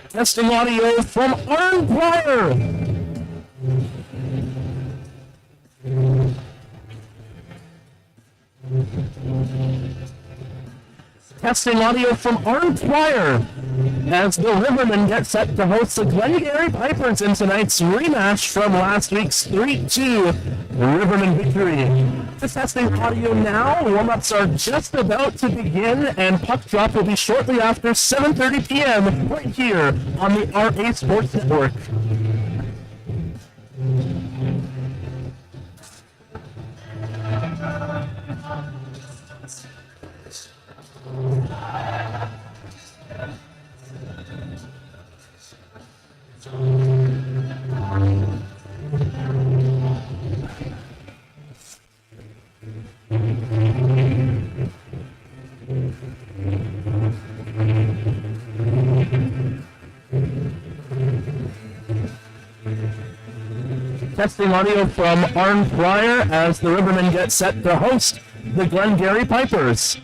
Testing audio from Arnprior. Testing audio from Arnprior as the Rivermen get set to host the Glengarry Pipers in tonight's rematch from last week's 3-2 Rivermen victory. Just testing audio now. Warm-ups are just about to begin, and puck drop will be shortly after 7:30 p.m. right here on the RA Sports Network. Testing audio from Arnprior as the Rivermen get set to host the Glengarry Pipers.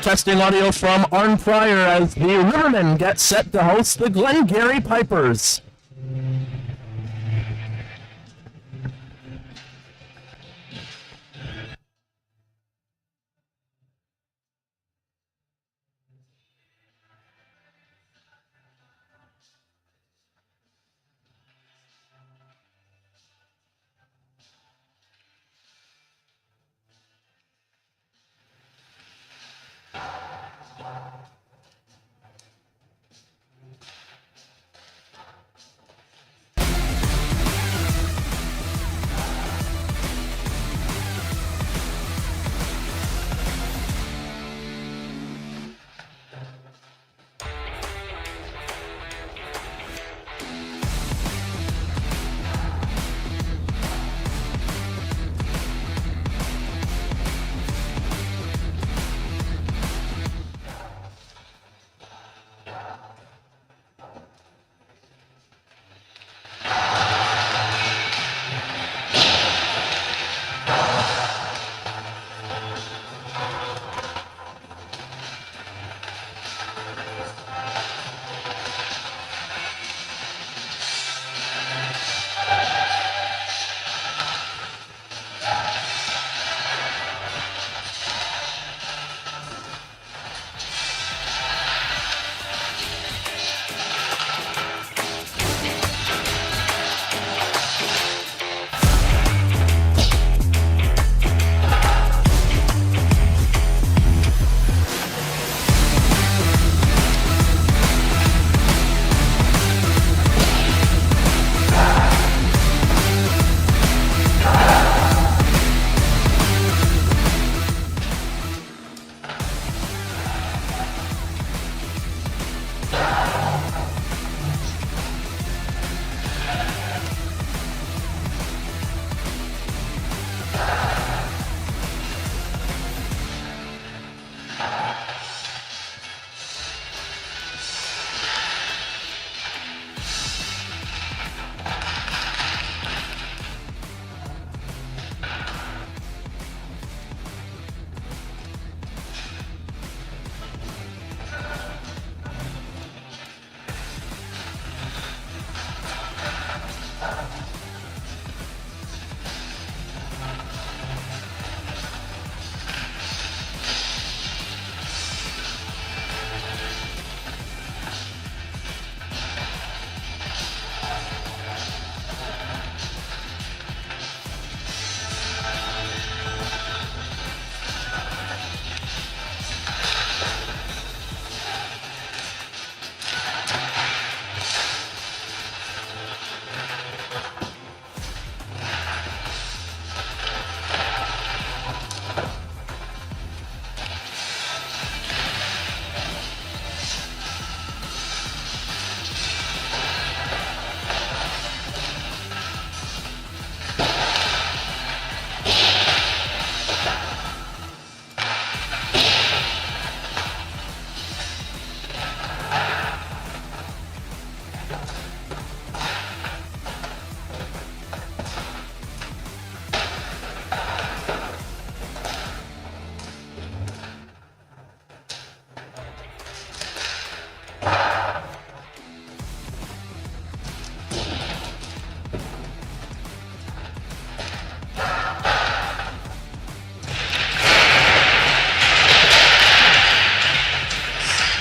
Testing audio from Arnprior as the Rivermen get set to host the Glengarry Pipers.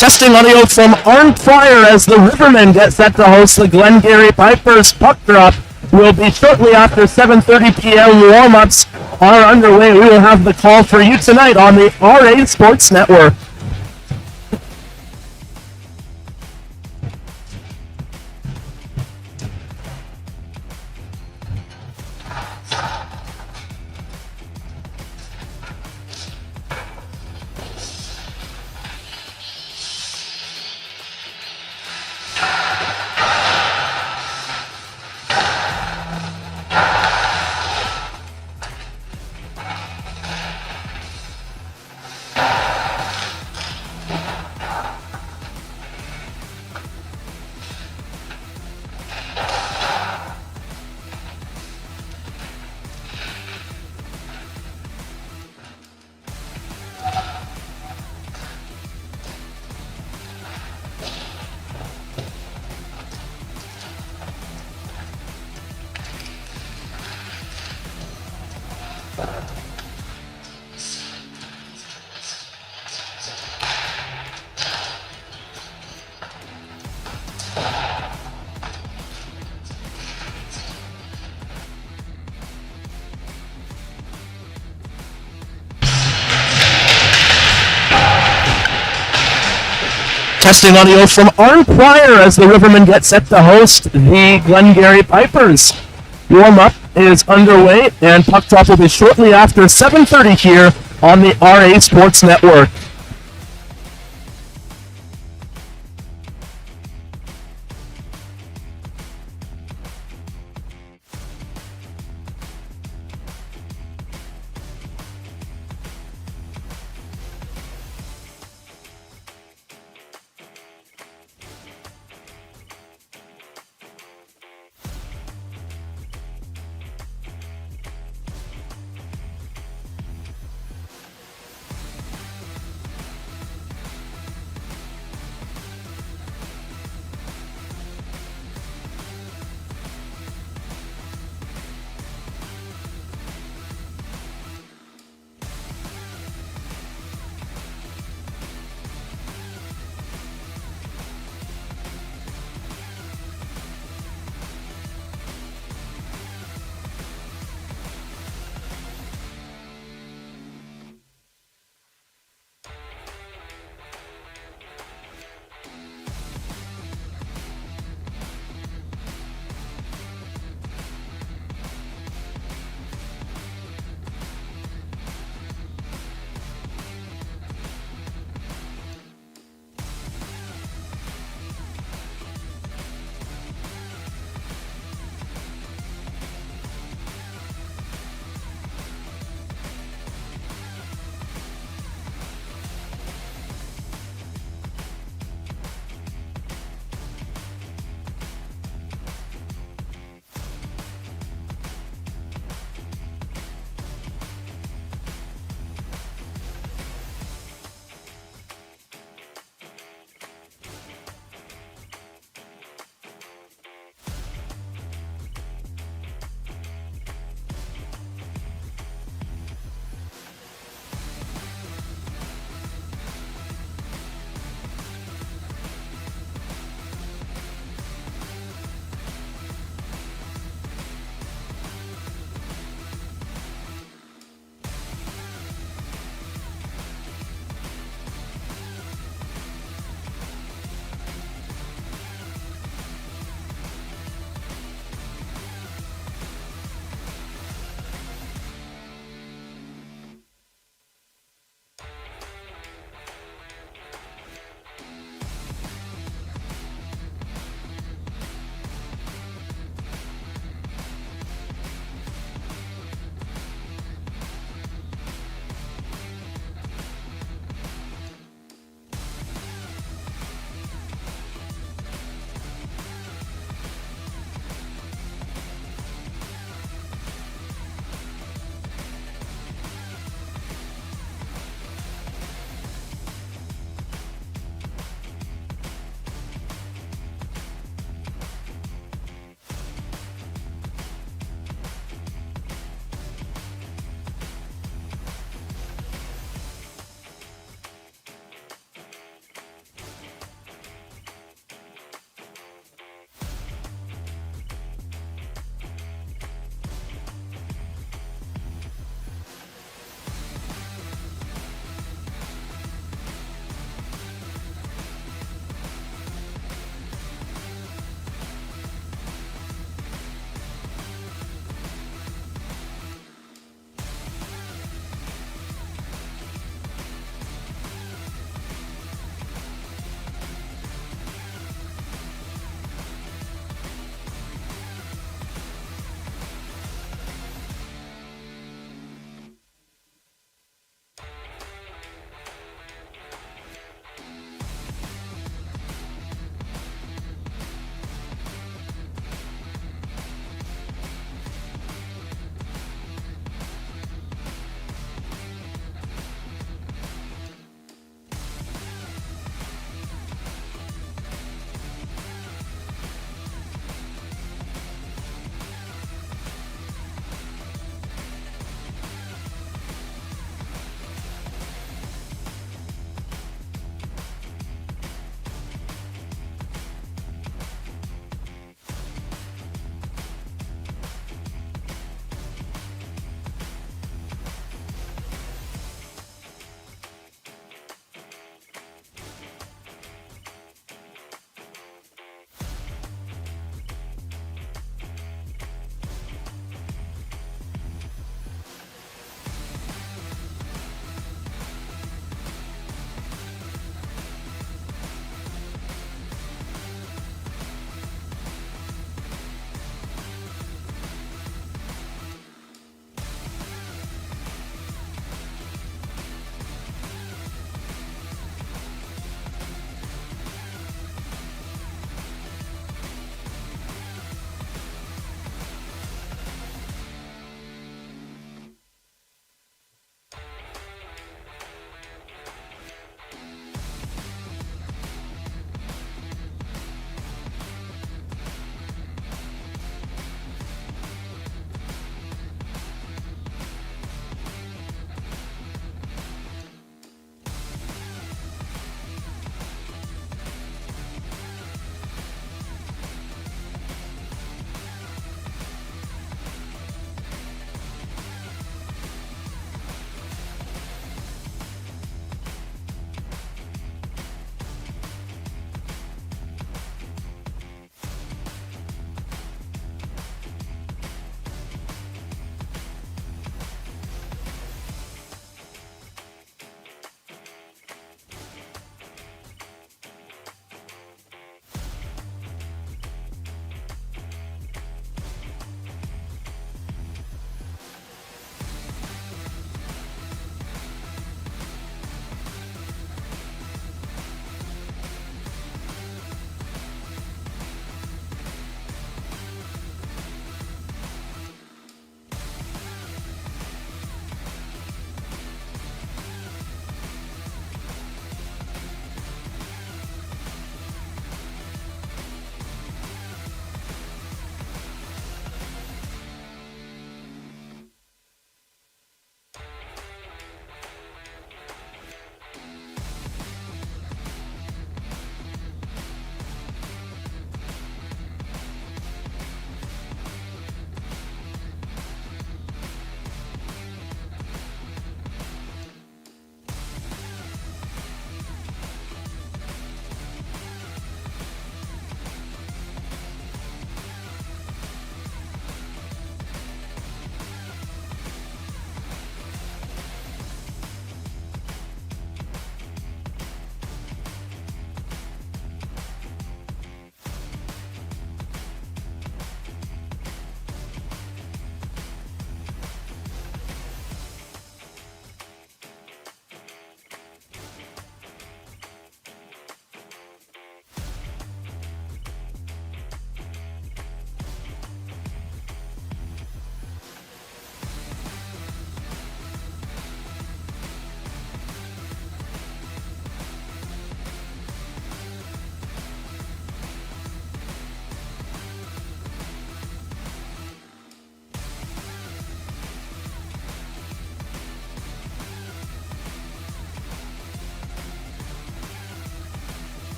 Testing audio from Arnprior as the Rivermen get set to host the Glengarry Pipers. Puck drop will be shortly after 7:30 p.m. Warm-ups are underway. We will have the call for you tonight on the RA Sports Network. Testing audio from Arnprior as the Rivermen get set to host the Glengarry Pipers. Warm-up is underway, and puck drop will be shortly after 7:30 here on the RA Sports Network.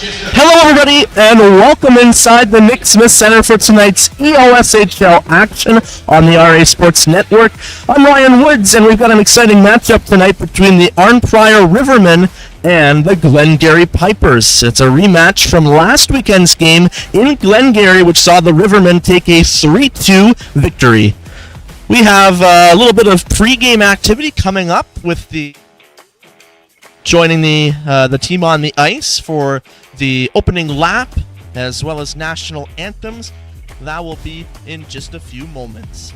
Hello, everybody, and welcome inside the Nick Smith Center for tonight's EOSHL action on the RA Sports Network. I'm Ryan Woods, and we've got an exciting matchup tonight between the Arnprior Rivermen and the Glengarry Pipers. It's a rematch from last weekend's game in Glengarry, which saw the Rivermen take a 3-2 victory. We have a little bit of pre-game activity coming up with the joining the team on the ice for the opening lap, as well as national anthems. That will be in just a few moments.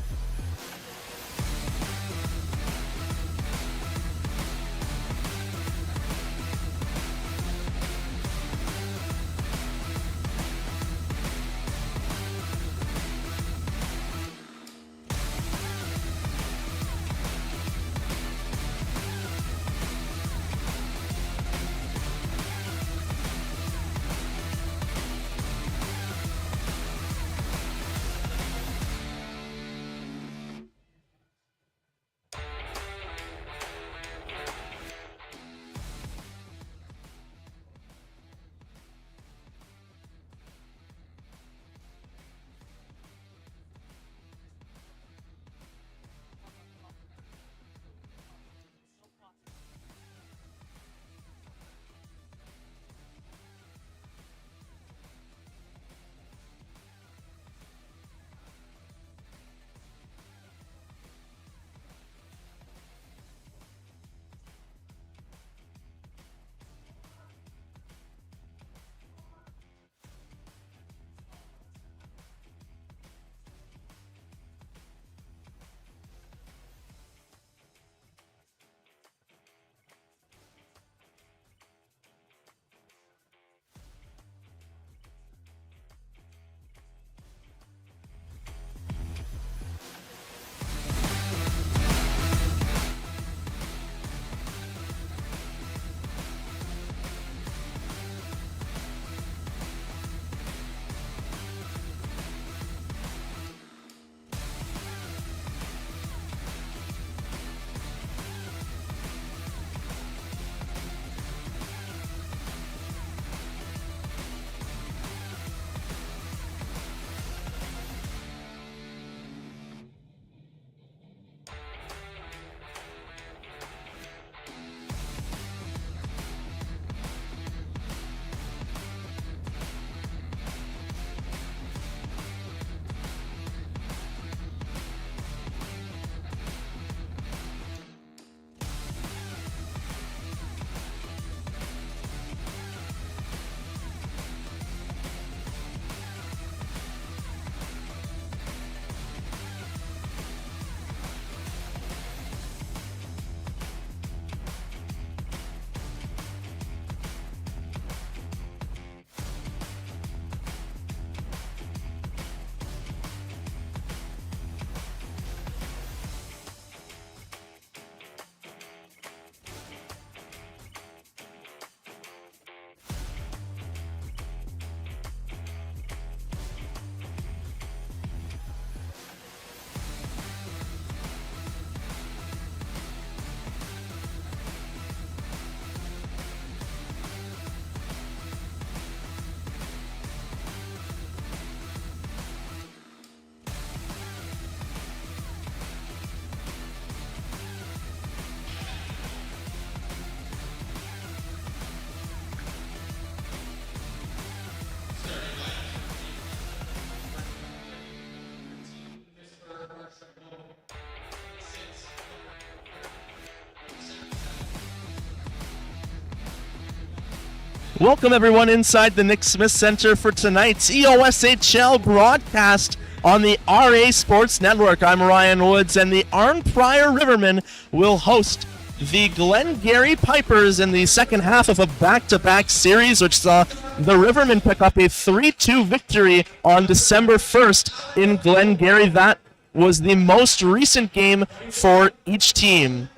Welcome, everyone, inside the Nick Smith Center for tonight's EOSHL broadcast on the RA Sports Network. I'm Ryan Woods, and the Arnprior Rivermen will host the Glengarry Pipers in the second half of a back-to-back series, which saw the Rivermen pick up a 3-2 victory on December 1st in Glengarry. That was the most recent game for each team.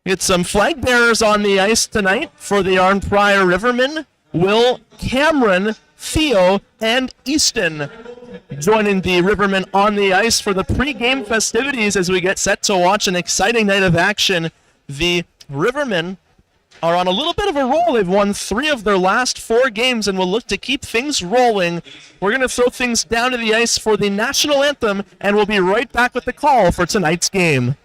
Get some flag bearers on the ice tonight for the Arnprior Rivermen. Will, Cameron, Theo, and Easton joining the Rivermen on the ice for the pre-game festivities as we get set to watch an exciting night of action. The Rivermen are on a little bit of a roll. They've won 3 of their last 4 games and will look to keep things rolling. We're going to throw things down to the ice for the national anthem, and we'll be right back with the call for tonight's game.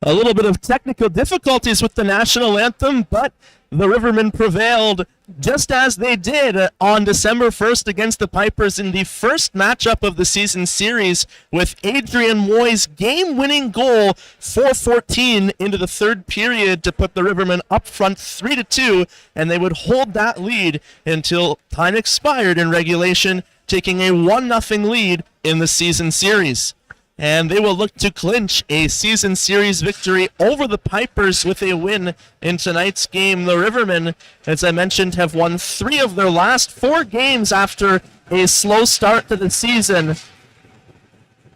A little bit of technical difficulties with the national anthem, but the Rivermen prevailed just as they did on December 1st against the Pipers in the first matchup of the season series with Adrian Moy's game-winning goal, 4:14 into the third period to put the Rivermen up front 3-2, and they would hold that lead until time expired in regulation, taking a 1-0 lead in the season series. And they will look to clinch a season series victory over the Pipers with a win in tonight's game. The Rivermen, as I mentioned, have won 3 of their last 4 games after a slow start to the season.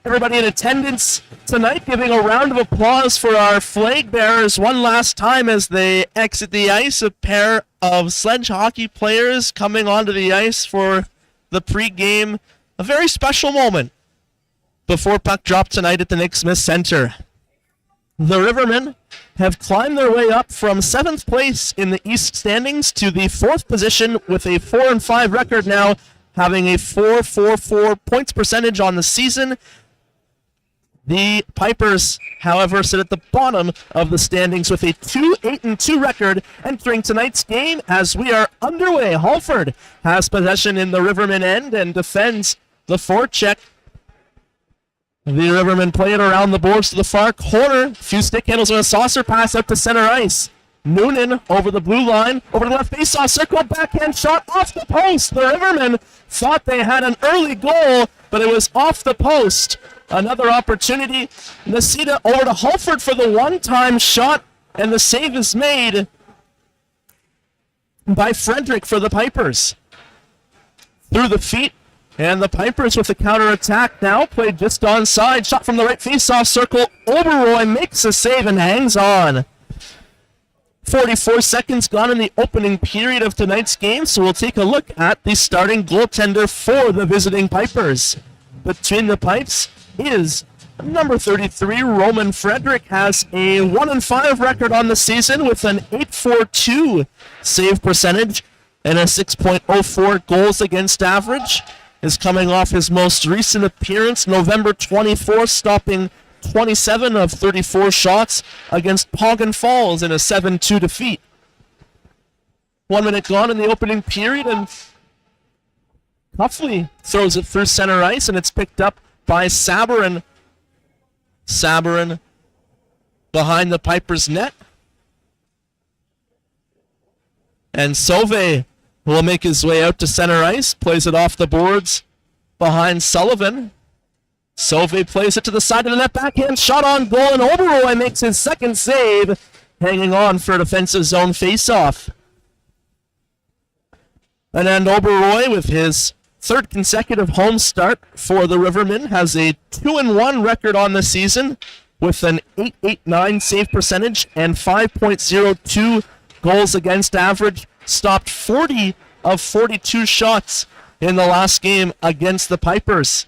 Everybody in attendance tonight giving a round of applause for our flag bearers one last time as they exit the ice. A pair of sledge hockey players coming onto the ice for the pregame. A very special moment before puck drop tonight at the Nick Smith Center. The Rivermen have climbed their way up from 7th place in the East standings to the 4th position with a 4-5 record now, having a .444 points percentage on the season. The Pipers, however, sit at the bottom of the standings with a 2-8-2 record entering tonight's game as we are underway. Halford has possession in the Rivermen end and defends the forecheck. The Rivermen play it around the boards to the far corner. Few stick handles and a saucer pass up to center ice. Noonan over the blue line, over the left faceoff circle, backhand shot off the post. The Rivermen thought they had an early goal, but it was off the post. Another opportunity. Nasita over to Halford for the one-time shot, and the save is made by Frederick for the Pipers. Through the feet. And the Pipers with a counterattack now, played just onside. Shot from the right faceoff circle. Oberroy makes a save and hangs on. 44 seconds gone in the opening period of tonight's game, so we'll take a look at the starting goaltender for the visiting Pipers. Between the pipes is number 33, Roman Frederick, has a 1-5 record on the season with an .842 save percentage and a 6.04 goals against average. Is coming off his most recent appearance, November 24th, stopping 27 of 34 shots against Poggen Falls in a 7-2 defeat. 1 minute gone in the opening period, and Cuffley throws it through center ice, and it's picked up by Sabarin. Sabarin behind the Pipers' net. And Sauve will make his way out to center ice, plays it off the boards behind Sullivan. Sauve plays it to the side of the net, backhand shot on goal, and Oberroy makes his second save hanging on for a defensive zone faceoff. And then Oberoi, with his third consecutive home start for the Rivermen, has a 2-1 record on the season with an .889 save percentage and 5.02 goals against average. Stopped 40 of 42 shots in the last game against the Pipers.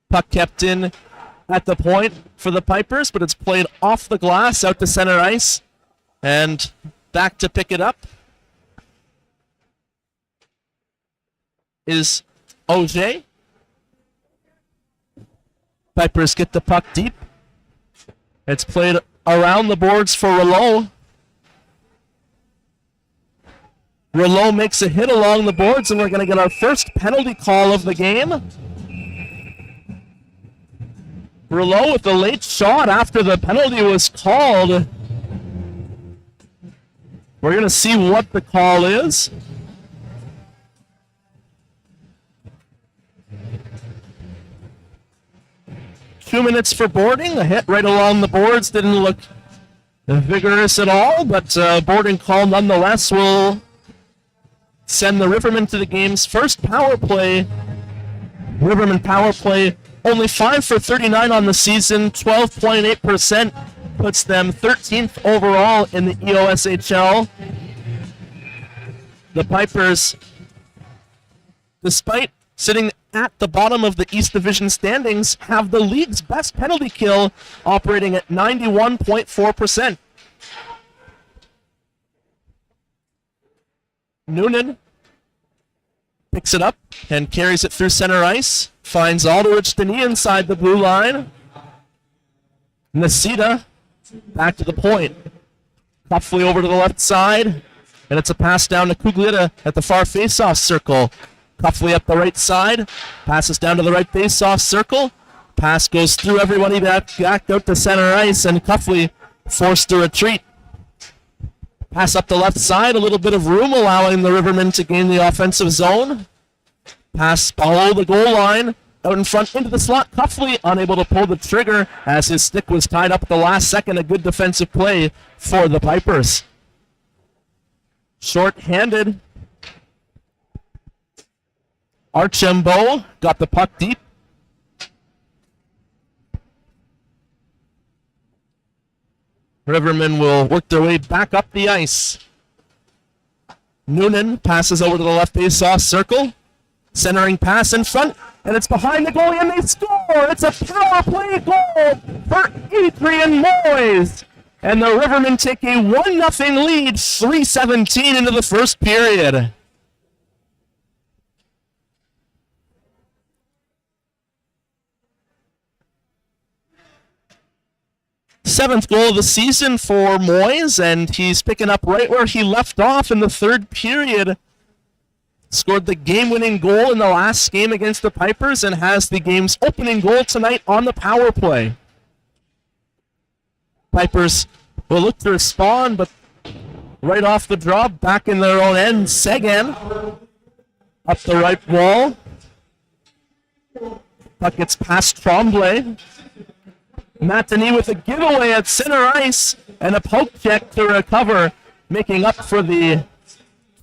Puck kept in at the point for the Pipers, but it's played off the glass out to center ice. And back to pick it up is Auger. Pipers get the puck deep. It's played around the boards for Rouleau. Rouleau makes a hit along the boards, and we're going to get our first penalty call of the game. Rouleau with the late shot after the penalty was called. We're going to see what the call is. Two minutes for boarding. A hit right along the boards. Didn't look vigorous at all, but boarding call nonetheless will send the Rivermen to the game's first power play. Rivermen power play, only 5 for 39 on the season, 12.8%, puts them 13th overall in the EOSHL. The Pipers, despite sitting at the bottom of the East Division standings, have the league's best penalty kill, operating at 91.4%. Noonan picks it up and carries it through center ice. Finds Aldrich Denis inside the blue line. Nasita back to the point. Cuffley over to the left side. And it's a pass down to Cuglietta at the far face-off circle. Cuffley up the right side. Passes down to the right face-off circle. Pass goes through everybody back out to center ice, and Cuffley forced to retreat. Pass up the left side, a little bit of room, allowing the Rivermen to gain the offensive zone. Pass below the goal line, out in front into the slot. Cuffley unable to pull the trigger as his stick was tied up at the last second. A good defensive play for the Pipers. Short-handed. Archambault got the puck deep. Rivermen will work their way back up the ice. Noonan passes over to the left face-off circle. Centering pass in front, and it's behind the goalie, and they score! It's a power play goal for Adrian Moyes! And the Rivermen take a 1-0 lead, 3:17 into the first period. Seventh goal of the season for Moyes, and he's picking up right where he left off in the third period. Scored the game-winning goal in the last game against the Pipers and has the game's opening goal tonight on the power play. Pipers will look to respond, but right off the draw, back in their own end, Seguin up the right wall. Puck gets past Tremblay. Matani with a giveaway at center ice and a poke check to recover, making up for the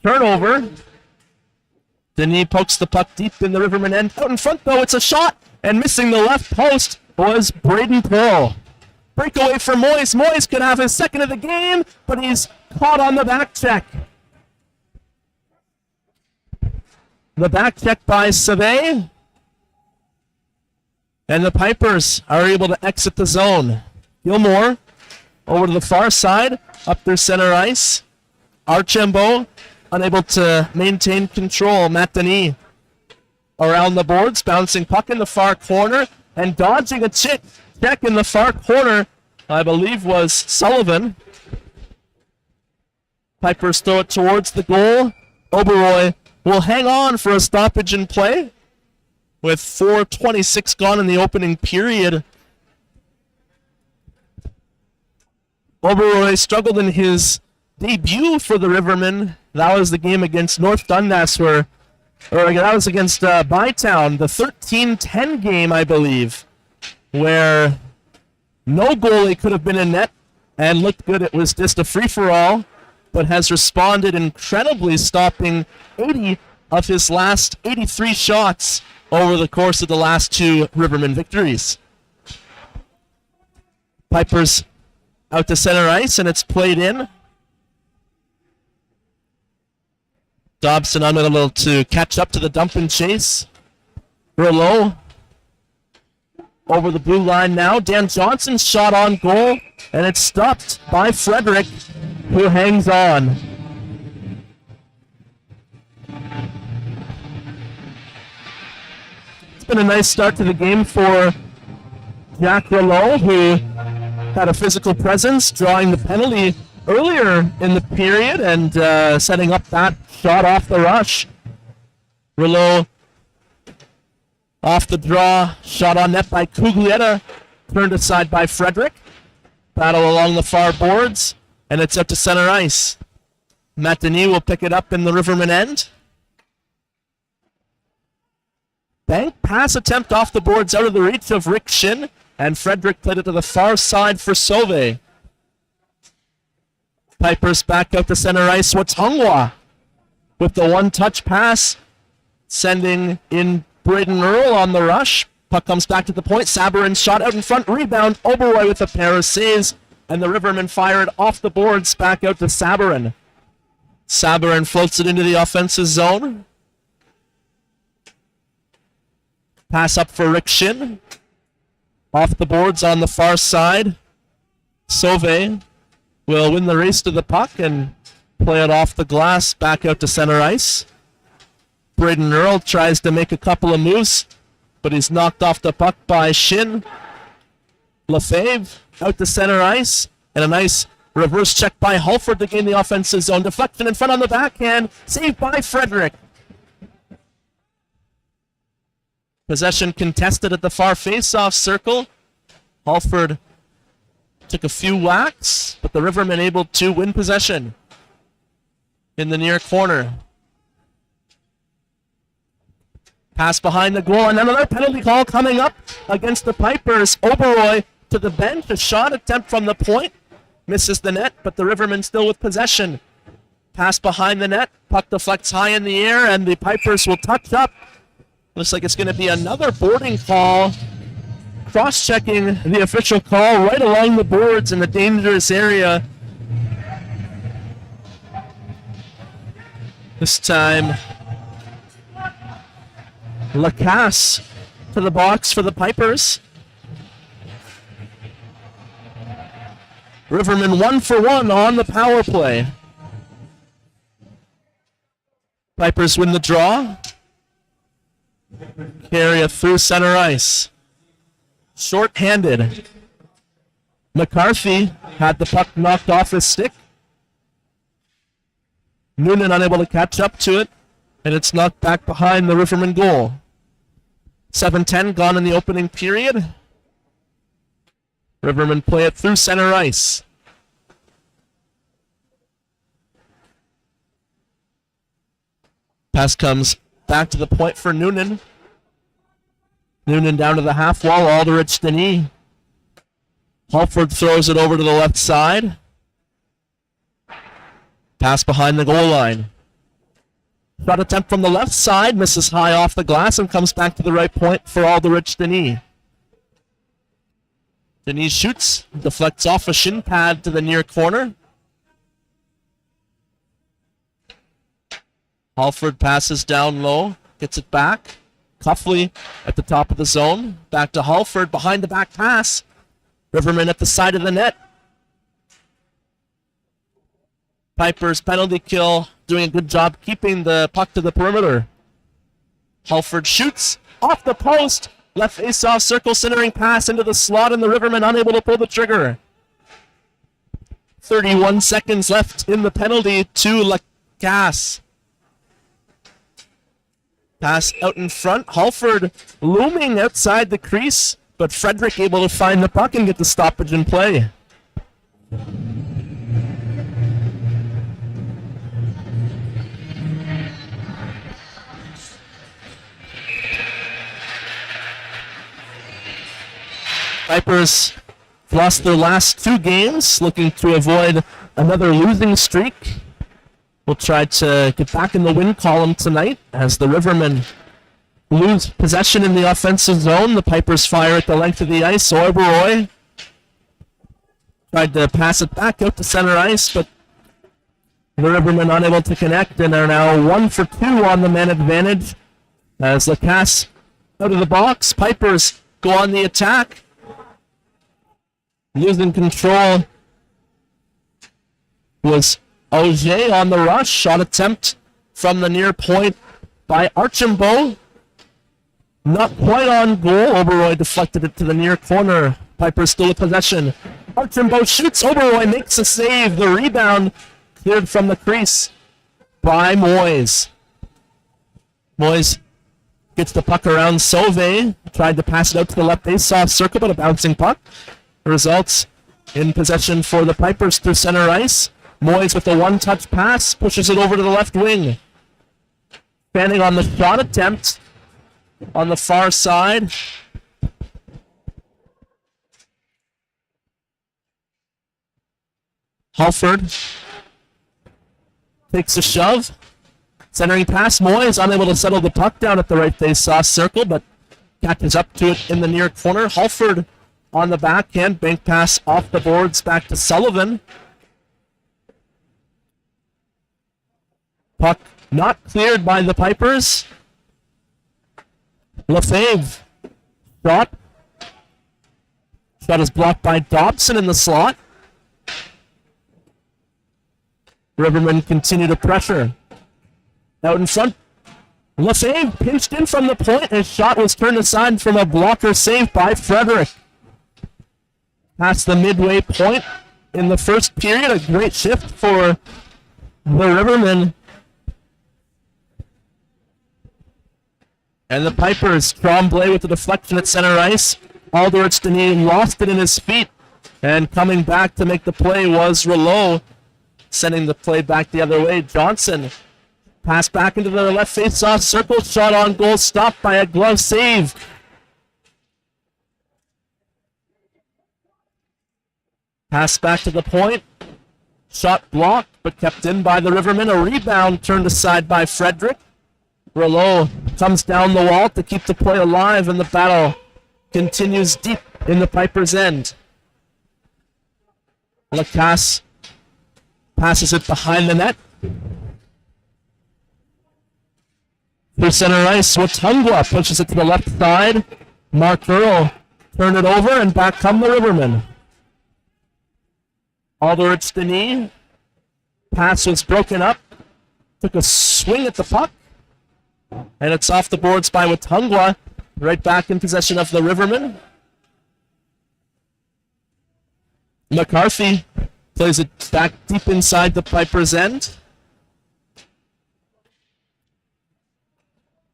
turnover. Denis pokes the puck deep in the Rivermen end. Out in front, though, it's a shot, and missing the left post was Braden Pearl. Breakaway for Moyes. Moyes could have his second of the game, but he's caught on the back check. The back check by Save. And the Pipers are able to exit the zone. Gilmore over to the far side, up their center ice. Archambault unable to maintain control. Matt Denis around the boards, bouncing puck in the far corner, and dodging a check in the far corner, I believe was Sullivan. Pipers throw it towards the goal. Oberoi will hang on for a stoppage in play with 4:26 gone in the opening period. Oberoi struggled in his debut for the Rivermen. That was the game against North Dundas, that was against Bytown, the 13-10 game, I believe, where No goalie could have been in net and looked good. It was just a free-for-all, but has responded incredibly, stopping 80 of his last 83 shots over the course of the last two Rivermen victories. Pipers out to center ice, and it's played in. Dobson unable to catch up to the dump and chase. Rouleau over the blue line now. Dan Johnson's shot on goal, and it's stopped by Frederick, who hangs on. It's been a nice start to the game for Jack Rouleau, who had a physical presence, drawing the penalty earlier in the period and setting up that shot off the rush. Rouleau off the draw, shot on net by Cuglietta, turned aside by Frederick. Battle along the far boards, and it's up to center ice. Matt Denis will pick it up in the Rivermen end. Bank pass attempt off the boards out of the reach of Rick Shin, and Frederick played it to the far side for Sauve. Pipers back out to center ice. Watongwa with the one-touch pass, sending in Braden Earl on the rush. Puck comes back to the point. Sabarin shot out in front. Rebound. Oberoi with a pair of saves, and the Rivermen fired off the boards back out to Sabarin. Sabarin floats it into the offensive zone. Pass up for Rick Shin. Off the boards on the far side. Sauve will win the race to the puck and play it off the glass back out to center ice. Braden Earl tries to make a couple of moves, but he's knocked off the puck by Shin. Lefebvre out to center ice, and a nice reverse check by Halford to gain the offensive zone. Deflection in front on the backhand, saved by Frederick. Possession contested at the far face-off circle. Halford took a few whacks, but the Rivermen able to win possession in the near corner. Pass behind the goal, and another penalty call coming up against the Pipers. Oberoi to the bench, a shot attempt from the point. Misses the net, but the Rivermen still with possession. Pass behind the net, puck deflects high in the air, and the Pipers will touch up. Looks like it's going to be another boarding call. Cross-checking the official call right along the boards in the dangerous area. This time, Lacasse to the box for the Pipers. Rivermen 1 for 1 on the power play. Pipers win the draw. Carry it through center ice. Short-handed. McCarthy had the puck knocked off his stick. Noonan unable to catch up to it, and it's knocked back behind the Rivermen goal. 7:10 gone in the opening period. Rivermen play it through center ice. Pass comes back to the point for Noonan. Noonan down to the half wall. Aldrich Denis. Halford throws it over to the left side. Pass behind the goal line. Shot attempt from the left side. Misses high off the glass and comes back to the right point for Aldrich Denis. Denis shoots. Deflects off a shin pad to the near corner. Halford passes down low. Gets it back. Cuffley at the top of the zone. Back to Halford. Behind the back pass. Rivermen at the side of the net. Pipers penalty kill, doing a good job keeping the puck to the perimeter. Halford shoots off the post. Left face-off circle centering pass into the slot, and the Rivermen unable to pull the trigger. 31 seconds left in the penalty to Lacasse. Pass out in front. Halford looming outside the crease, but Frederick able to find the puck and get the stoppage in play. Pipers lost their last 2 games, looking to avoid another losing streak. We'll try to get back in the win column tonight as the Rivermen lose possession in the offensive zone. The Pipers fire at the length of the ice. Arnprior tried to pass it back out to center ice, but the Rivermen unable to connect and are now 1 for 2 on the man advantage. As Lacasse out of the box, Pipers go on the attack. Losing control was Auger on the rush. Shot attempt from the near point by Archambault. Not quite on goal. Oberoi deflected it to the near corner. Pipers still with possession. Archambault shoots. Oberoi makes a save. The rebound cleared from the crease by Moyes. Moyes gets the puck around Sauvé. Tried to pass it out to the left face-off circle, but a bouncing puck results in possession for the Pipers through center ice. Moyes with a one-touch pass pushes it over to the left wing. Fanning on the shot attempt on the far side. Halford takes a shove. Centering pass. Moyes unable to settle the puck down at the right face-off circle, but catches up to it in the near corner. Halford on the backhand. Bank pass off the boards back to Sullivan. Puck not cleared by the Pipers. Lefebvre. Shot. Shot is blocked by Dobson in the slot. Rivermen continue to pressure. Out in front. Lefebvre pinched in from the point. His shot was turned aside from a blocker save by Frederick. Past the midway point in the first period. A great shift for the Rivermen. And the Pipers, Tremblay with the deflection at center ice. Alderich Denis lost it in his feet. And coming back to make the play was Rouleau, sending the play back the other way. Johnson, pass back into the left face-off circle. Shot on goal, stopped by a glove save. Pass back to the point. Shot blocked, but kept in by the Rivermen. A rebound turned aside by Frederick. Rouleau comes down the wall to keep the play alive, and the battle continues deep in the Pipers' end. Lacasse passes it behind the net. Through center ice, Watungwa pushes it to the left side. Mark Earl turned it over, and back come the Rivermen. Alderich Denis. Pass was broken up. Took a swing at the puck. And it's off the boards by Watungwa. Right back in possession of the Rivermen. McCarthy plays it back deep inside the Pipers' end.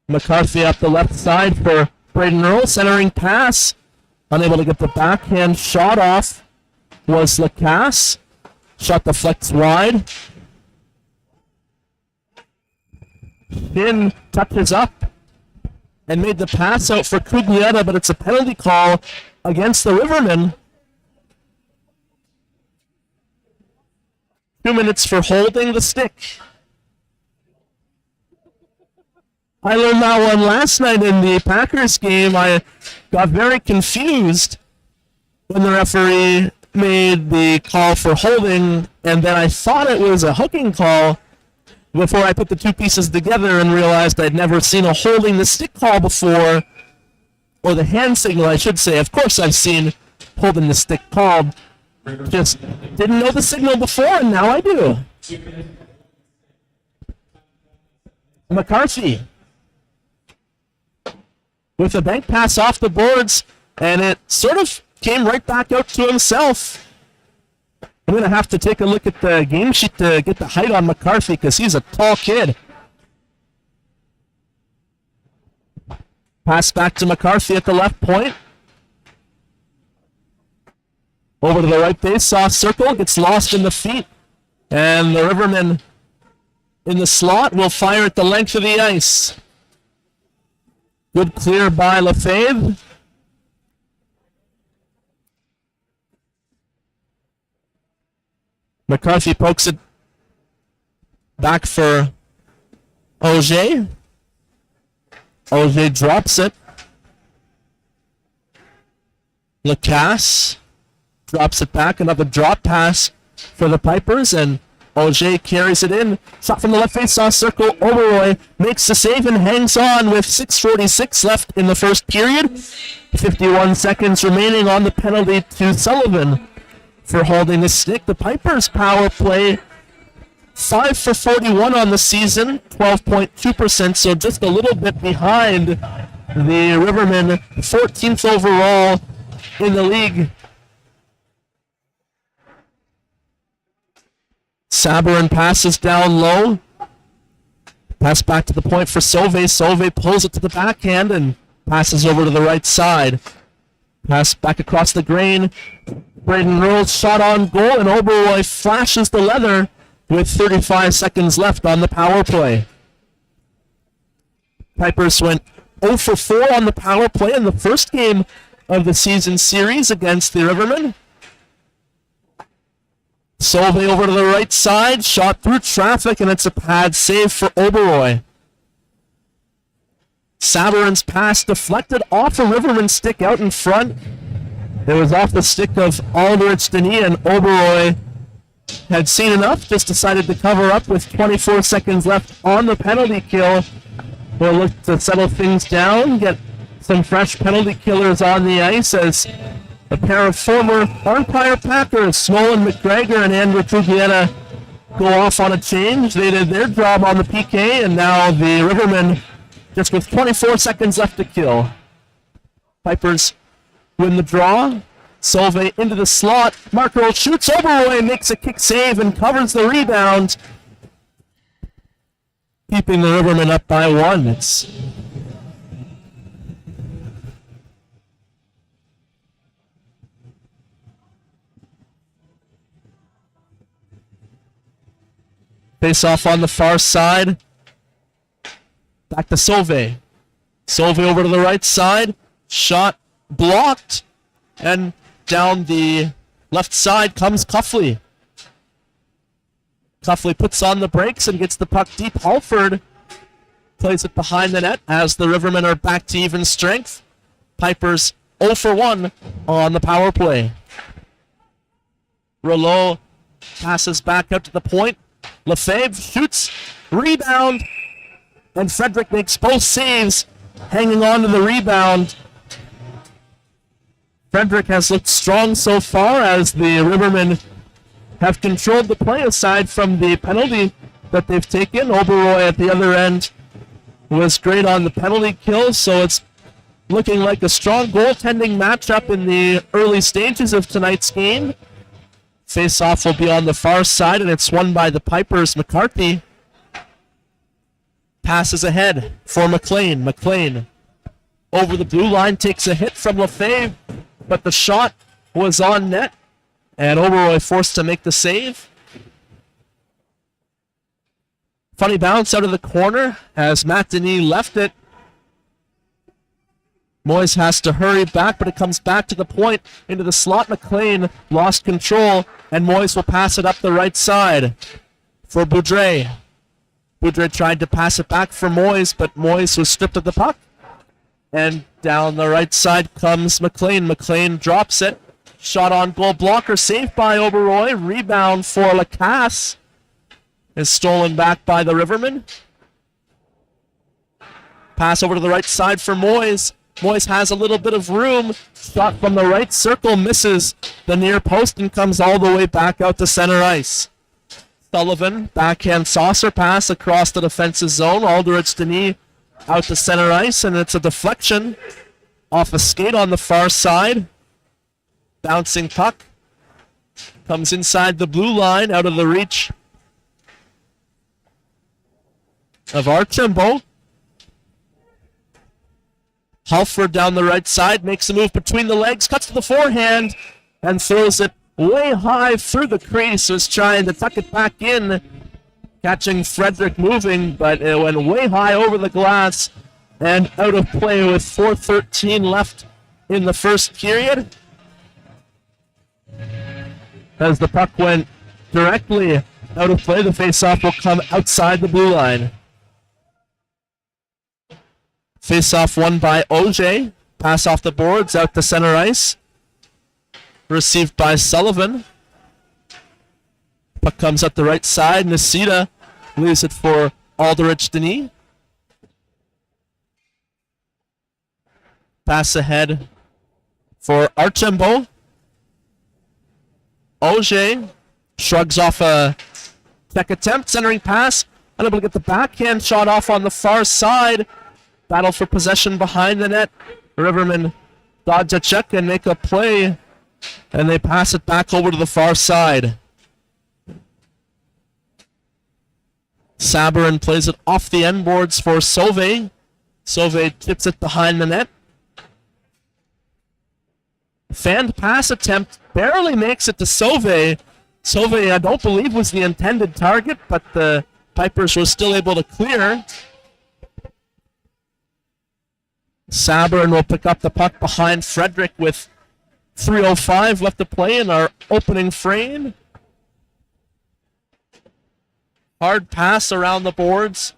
McCarthy up the left side for Braden Earl. Centering pass. Unable to get the backhand shot off was Lacasse. Shot deflects wide. Finn touches up and made the pass out for Cuglietta, but it's a penalty call against the Rivermen. 2 minutes for holding the stick. I learned that one last night in the Packers game. I got very confused when the referee made the call for holding, and then I thought it was a hooking call before I put the two pieces together and realized I'd never seen a holding the stick call before, or the hand signal, I should say. Of course I've seen holding the stick called. Just didn't know the signal before, and now I do. McCarthy with a bank pass off the boards, and it sort of came right back out to himself. I'm going to have to take a look at the game sheet to get the height on McCarthy because he's a tall kid. Pass back to McCarthy at the left point. Over to the right face-off circle. Gets lost in the feet. And the Rivermen in the slot will fire at the length of the ice. Good clear by Lefebvre. McCarthy pokes it back for Auger. Auger drops it. Lacasse drops it back. Another drop pass for the Pipers, and Auger carries it in. Shot from the left face-off circle. Oberoi makes the save and hangs on with 6:46 left in the first period. 51 seconds remaining on the penalty to Sullivan for holding the stick. The Pipers' power play 5 for 41 on the season, 12.2%, so just a little bit behind the Rivermen, 14th overall in the league. Sabourin passes down low. Pass back to the point for Sauvé. Sauvé pulls it to the backhand and passes over to the right side. Pass back across the grain. Braden Rolls shot on goal, and Oberoi flashes the leather with 35 seconds left on the power play. Pipers went 0 for 4 on the power play in the first game of the season series against the Rivermen. Sauvé over to the right side, shot through traffic, and it's a pad save for Oberoi. Sabourin's pass deflected off a Riverman stick out in front. It was off the stick of Aldrich Denis, and Oberoi had seen enough, just decided to cover up with 24 seconds left on the penalty kill. We'll look to settle things down, get some fresh penalty killers on the ice as a pair of former Arnprior Packers, Nolan McGregor and Andrew Truglietta, go off on a change. They did their job on the PK, and now the Rivermen, just with 24 seconds left to kill. Pipers win the draw. Sauvé into the slot. Marco shoots Oberoi, makes a kick save and covers the rebound, keeping the Rivermen up by 1. It's face off on the far side. Back to Sauvé. Sauvé over to the right side. Shot blocked. And down the left side comes Cuffley. Cuffley puts on the brakes and gets the puck deep. Halford plays it behind the net as the Rivermen are back to even strength. Pipers 0 for 1 on the power play. Rouleau passes back out to the point. Lefebvre shoots, rebound, and Frederick makes both saves, hanging on to the rebound. Frederick has looked strong so far as the Rivermen have controlled the play aside from the penalty that they've taken. Oberoi at the other end was great on the penalty kill, so it's looking like a strong goaltending matchup in the early stages of tonight's game. Face-off will be on the far side, and it's won by the Pipers. McCarthy passes ahead for McLean. McLean over the blue line takes a hit from Lefebvre, but the shot was on net, and Oberoi forced to make the save. Funny bounce out of the corner as Matt Denis left it. Moyes has to hurry back, but it comes back to the point into the slot. McLean lost control, and Moyes will pass it up the right side for Boudreau. Boudreau tried to pass it back for Moyes, but Moyes was stripped of the puck. And down the right side comes McLean. McLean drops it. Shot on goal blocker, saved by Oberoi. Rebound for Lacasse is stolen back by the Rivermen. Pass over to the right side for Moyes. Moyes has a little bit of room. Shot from the right circle, misses the near post and comes all the way back out to center ice. Sullivan, backhand saucer pass across the defensive zone. Aldrich Denis out to center ice, and it's a deflection off a skate on the far side. Bouncing puck comes inside the blue line, out of the reach of Archambault. Halford down the right side, makes a move between the legs, cuts to the forehand, and throws it way high through the crease. Was trying to tuck it back in, catching Frederick moving, but it went way high over the glass and out of play with 4:13 left in the first period. As the puck went directly out of play. The faceoff will come outside the blue line. Faceoff won by OJ. Pass off the boards out to center ice. Received by Sullivan. Puck comes up the right side. Nisita leaves it for Aldrich Denis. Pass ahead for Archambault. OJ shrugs off a tech attempt, centering pass. Unable to get the backhand shot off on the far side. Battle for possession behind the net. Rivermen dodge a check and make a play, and they pass it back over to the far side. Sabarin plays it off the end boards for Sauvé. Sauvé tips it behind the net. Fanned pass attempt barely makes it to Sauvé. Sauvé, I don't believe, was the intended target, but the Pipers were still able to clear. Sabarin will pick up the puck behind Frederick with 3:05 left to play in our opening frame. Hard pass around the boards.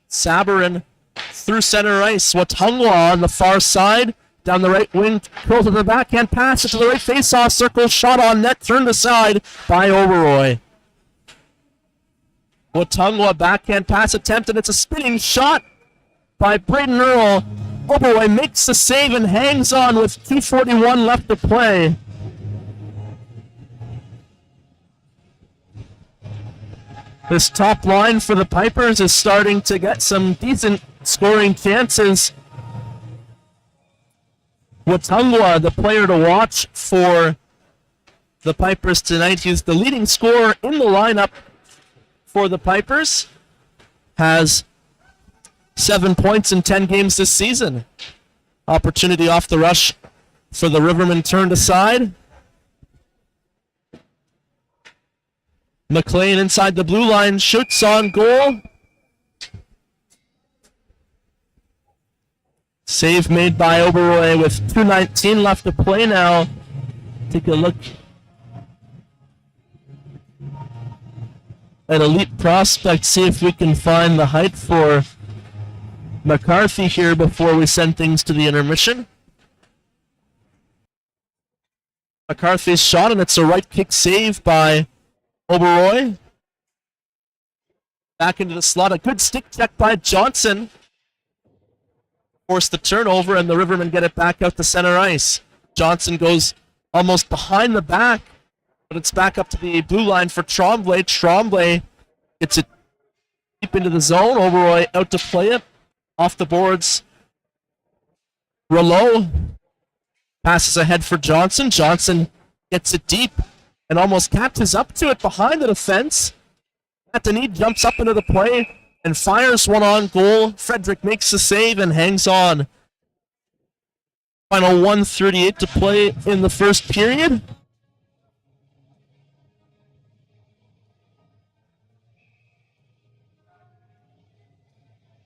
Sabarin through center ice. Watungwa on the far side. Down the right wing, curls to the backhand pass. To the right face-off circle. Shot on net. Turned aside by Oberoi. Watungwa backhand pass attempt, and it's a spinning shot by Braden Earl. Oberoi makes the save and hangs on with 2:41 left to play. This top line for the Pipers is starting to get some decent scoring chances. Watungwa, the player to watch for the Pipers tonight. He's the leading scorer in the lineup for the Pipers. Has 7 points in 10 games this season. Opportunity off the rush for the Rivermen turned aside. McLean inside the blue line, shoots on goal. Save made by Oberoi with 2:19 left to play now. Take a look at Elite Prospect, see if we can find the height for McCarthy here before we send things to the intermission. McCarthy's shot, and it's a right kick save by Oberoi. Back into the slot, a good stick check by Johnson. Force the turnover, and the Rivermen get it back out to center ice. Johnson goes almost behind the back, but it's back up to the blue line for Tremblay. Tremblay gets it deep into the zone. Oberoi out to play it. Off the boards. Rouleau passes ahead for Johnson. Johnson gets it deep and almost catches up to it behind the defense. Denis jumps up into the play and fires one on goal. Frederick makes the save and hangs on. Final 1:38 to play in the first period.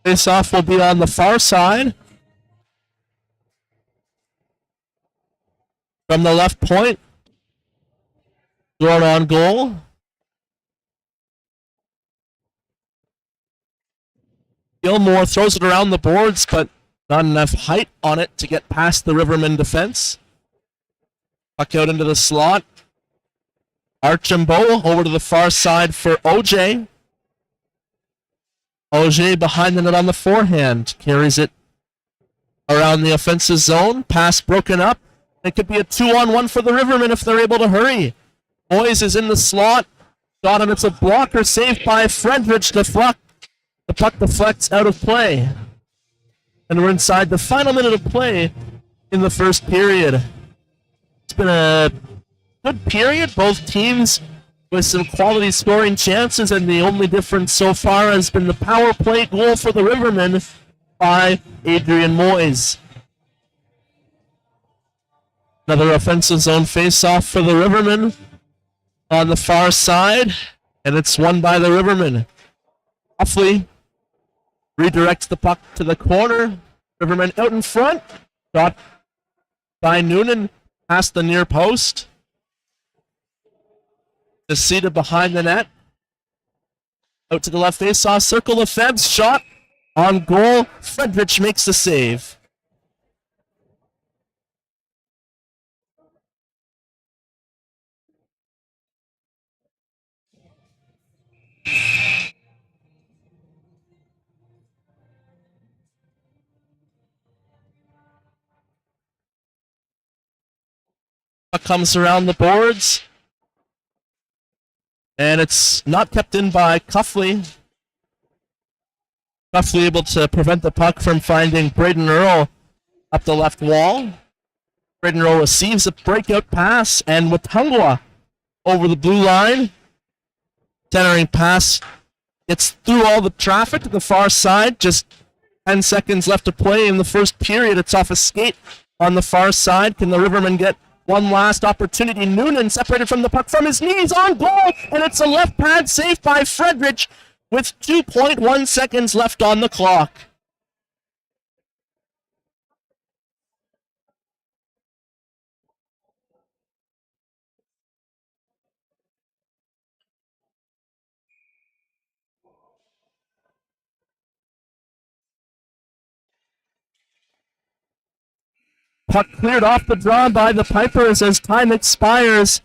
Face-off will be on the far side. From the left point. Thrown on goal. Gilmore throws it around the boards, but not enough height on it to get past the Rivermen defense. Puck out into the slot. Archambault over to the far side for OJ. OJ behind the net on the forehand. Carries it around the offensive zone. Pass broken up. It could be a 2-on-1 for the Rivermen if they're able to hurry. Boys is in the slot. Got him. It's a blocker saved by Frederick. The puck deflects out of play. And we're inside the final minute of play in the first period. It's been a good period. Both teams with some quality scoring chances, and the only difference so far has been the power play goal for the Rivermen by Adrian Moyes. Another offensive zone face-off for the Rivermen on the far side, and it's won by the Rivermen. Hoffley redirects the puck to the corner. Rivermen out in front. Shot by Noonan past the near post. Just seated behind the net. Out to the left face-off circle of Febs. Shot on goal. Fredrich makes the save. Puck comes around the boards. And it's not kept in by Cuffley. Cuffley able to prevent the puck from finding Braden Earl up the left wall. Braden Earl receives a breakout pass, and Watungwa over the blue line. Centering pass gets through all the traffic to the far side. Just 10 seconds left to play in the first period. It's off a skate on the far side. Can the Rivermen get one last opportunity? Noonan separated from the puck from his knees on goal, and it's a left pad save by Fredrich with 2.1 seconds left on the clock. Puck cleared off the draw by the Pipers as time expires,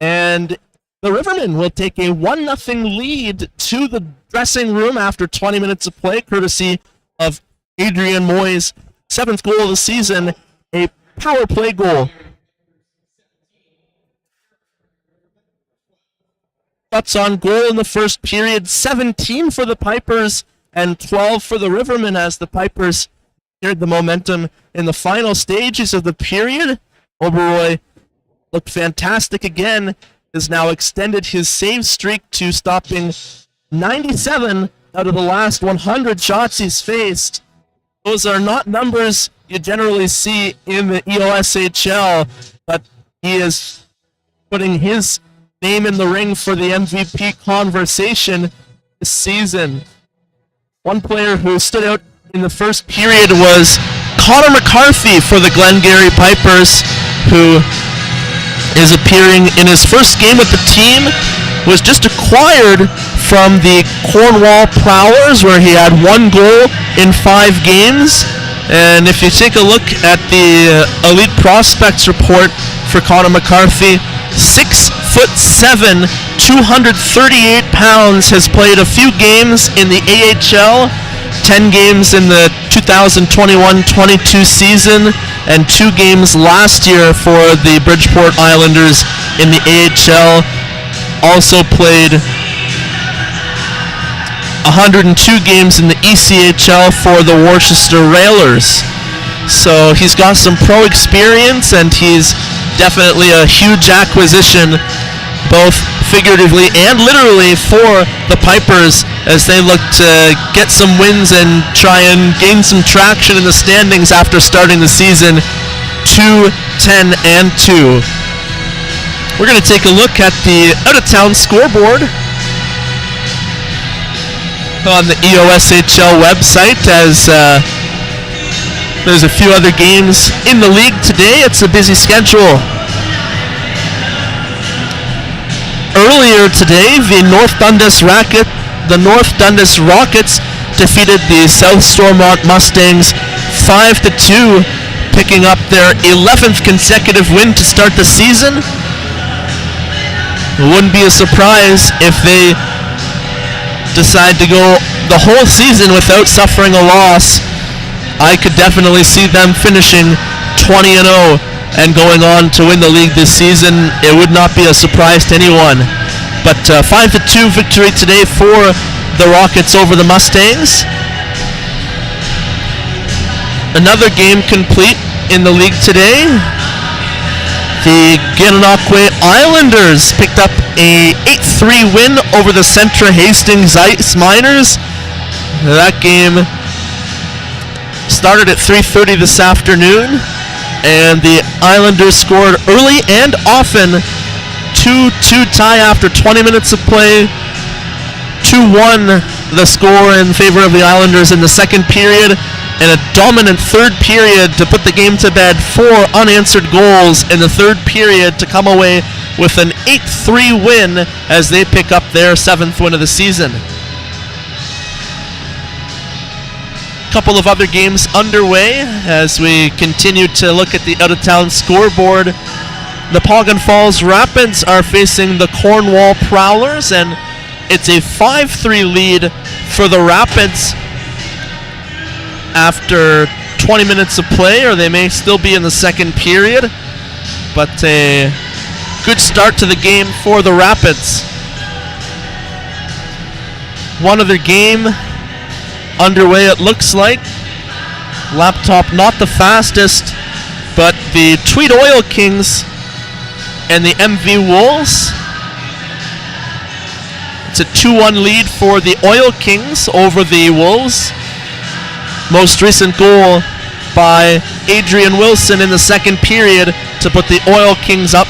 and the Rivermen will take a 1-0 lead to the dressing room after 20 minutes of play, courtesy of Adrian Moy's 7th goal of the season, a power play goal. Shots on goal in the first period, 17 for the Pipers and 12 for the Rivermen as the Pipers carried the momentum in the final stages of the period. Oberoi looked fantastic again, has now extended his save streak to stopping 97 out of the last 100 shots he's faced. Those are not numbers you generally see in the EOSHL, but he is putting his name in the ring for the MVP conversation this season. One player who stood out in the first period was Connor McCarthy for the Glengarry Pipers, who is appearing in his first game with the team, was just acquired from the Cornwall Prowlers, where he had 1 goal in 5 games. And if you take a look at the Elite Prospects report for Connor McCarthy, 6'7", 238 pounds, has played a few games in the AHL, 10 games in the 2021-22 season, and 2 games last year for the Bridgeport Islanders in the AHL. Also played 102 games in the ECHL for the Worcester Railers. So he's got some pro experience, and he's definitely a huge acquisition, both figuratively and literally, for the Pipers as they look to get some wins and try and gain some traction in the standings after starting the season 2-10-2. We're going to take a look at the out-of-town scoreboard on the EOSHL website, as there's a few other games in the league today. It's a busy schedule. Earlier today, the North Dundas Rockets defeated the South Stormont Mustangs 5-2, picking up their 11th consecutive win to start the season. It wouldn't be a surprise if they decide to go the whole season without suffering a loss. I could definitely see them finishing 20-0 and going on to win the league this season. It would not be a surprise to anyone. But 5-2 victory today for the Rockets over the Mustangs. Another game complete in the league today. The Gananoque Islanders picked up a 8-3 win over the Centra Hastings Ice Miners. That game started at 3:30 this afternoon, and the Islanders scored early and often. 2-2 tie after 20 minutes of play. 2-1 the score in favor of the Islanders in the second period, and a dominant third period to put the game to bed. 4 unanswered goals in the third period to come away with an 8-3 win as they pick up their 7th win of the season. Couple of other games underway as we continue to look at the out-of-town scoreboard. The Poggan Falls Rapids are facing the Cornwall Prowlers, and it's a 5-3 lead for the Rapids after 20 minutes of play, or they may still be in the second period, but a good start to the game for the Rapids. One other game underway, it looks like. Laptop not the fastest, but the Tweed Oil Kings and the MV Wolves. It's a 2-1 lead for the Oil Kings over the Wolves. Most recent goal by Adrian Wilson in the second period to put the Oil Kings up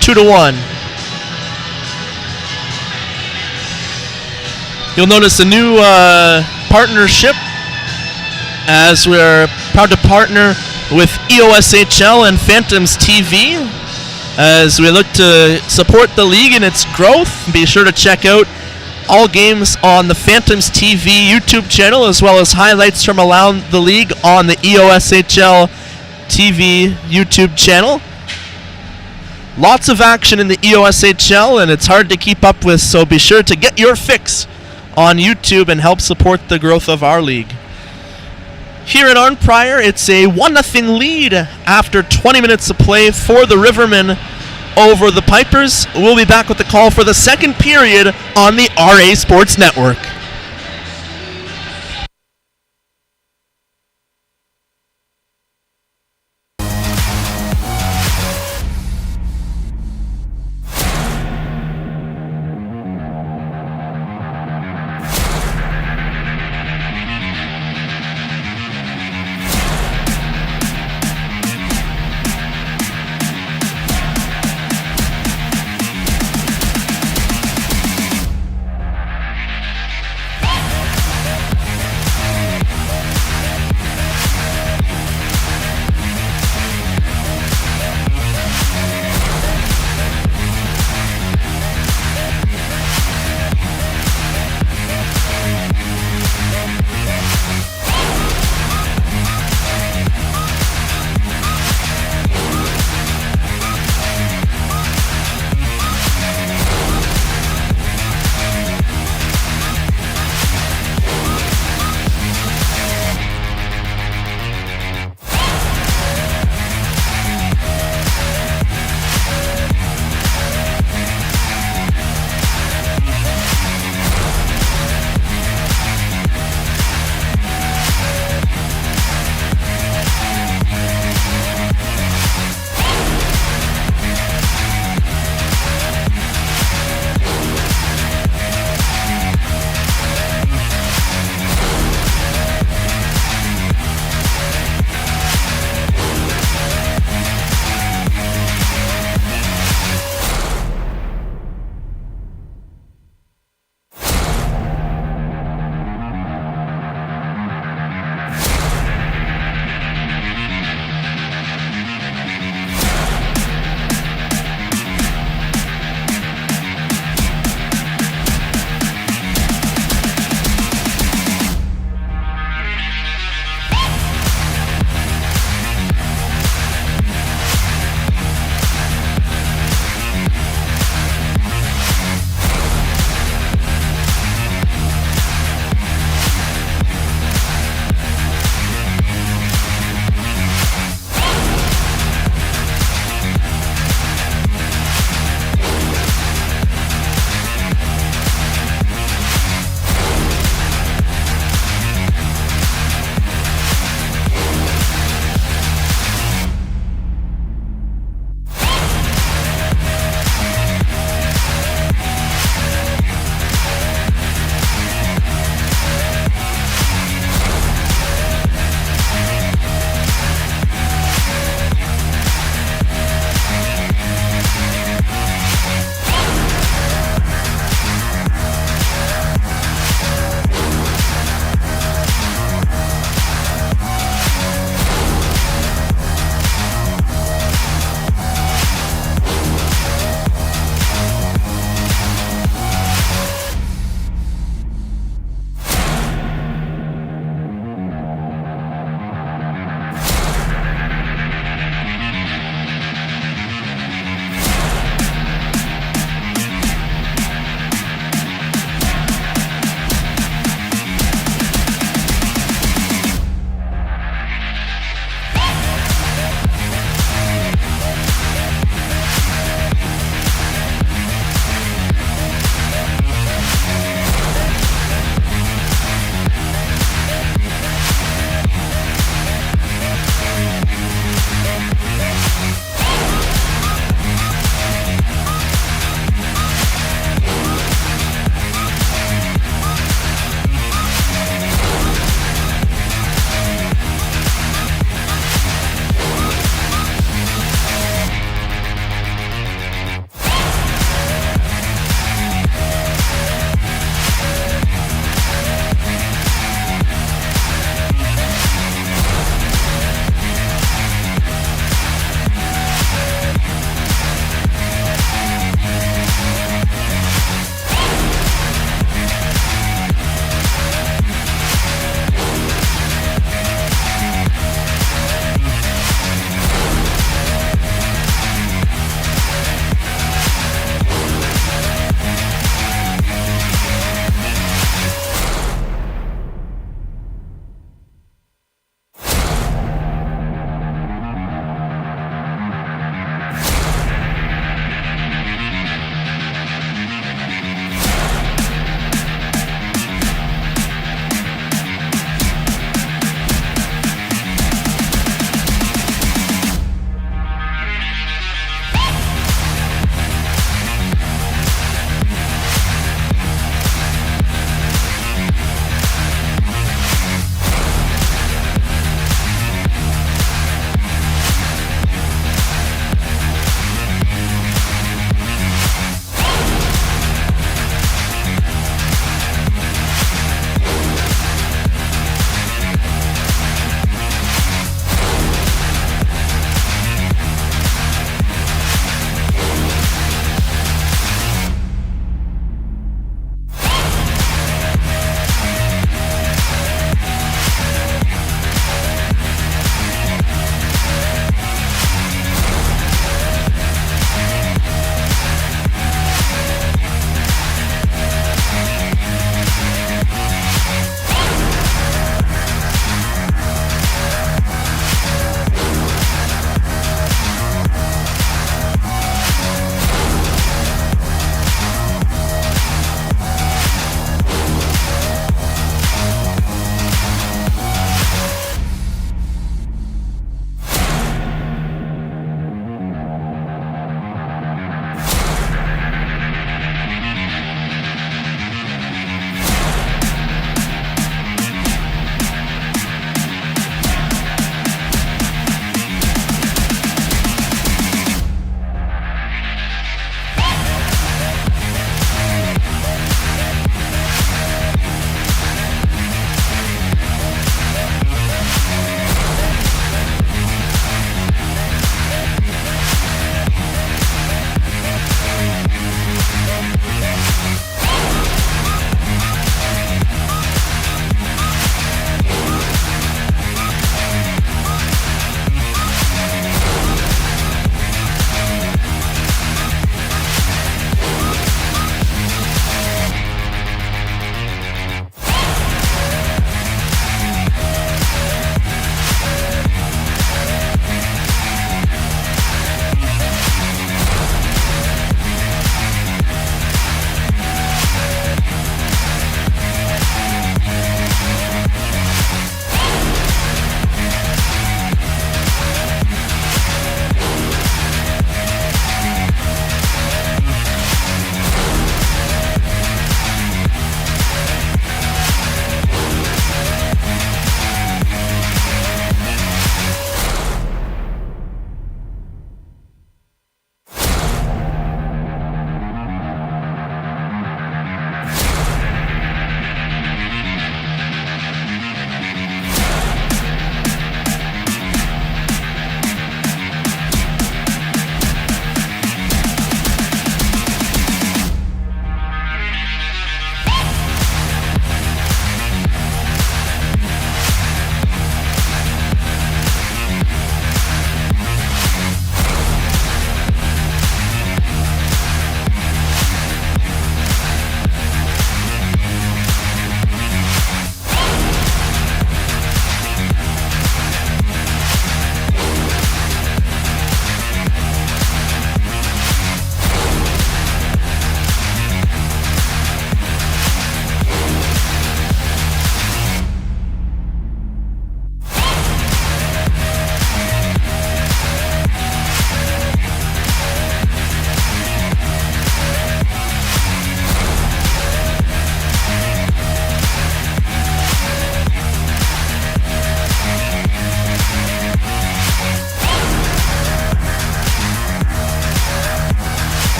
2-1. You'll notice a new partnership as we're proud to partner with EOSHL and Phantoms TV as we look to support the league and its growth. Be sure to check out all games on the Phantoms TV YouTube channel, as well as highlights from around the league on the EOSHL TV YouTube channel. Lots of action in the EOSHL, and it's hard to keep up with, so be sure to get your fix on YouTube and help support the growth of our league. Here at Arnprior, it's a 1-0 lead after 20 minutes of play for the Rivermen over the Pipers. We'll be back with the call for the second period on the RA Sports Network.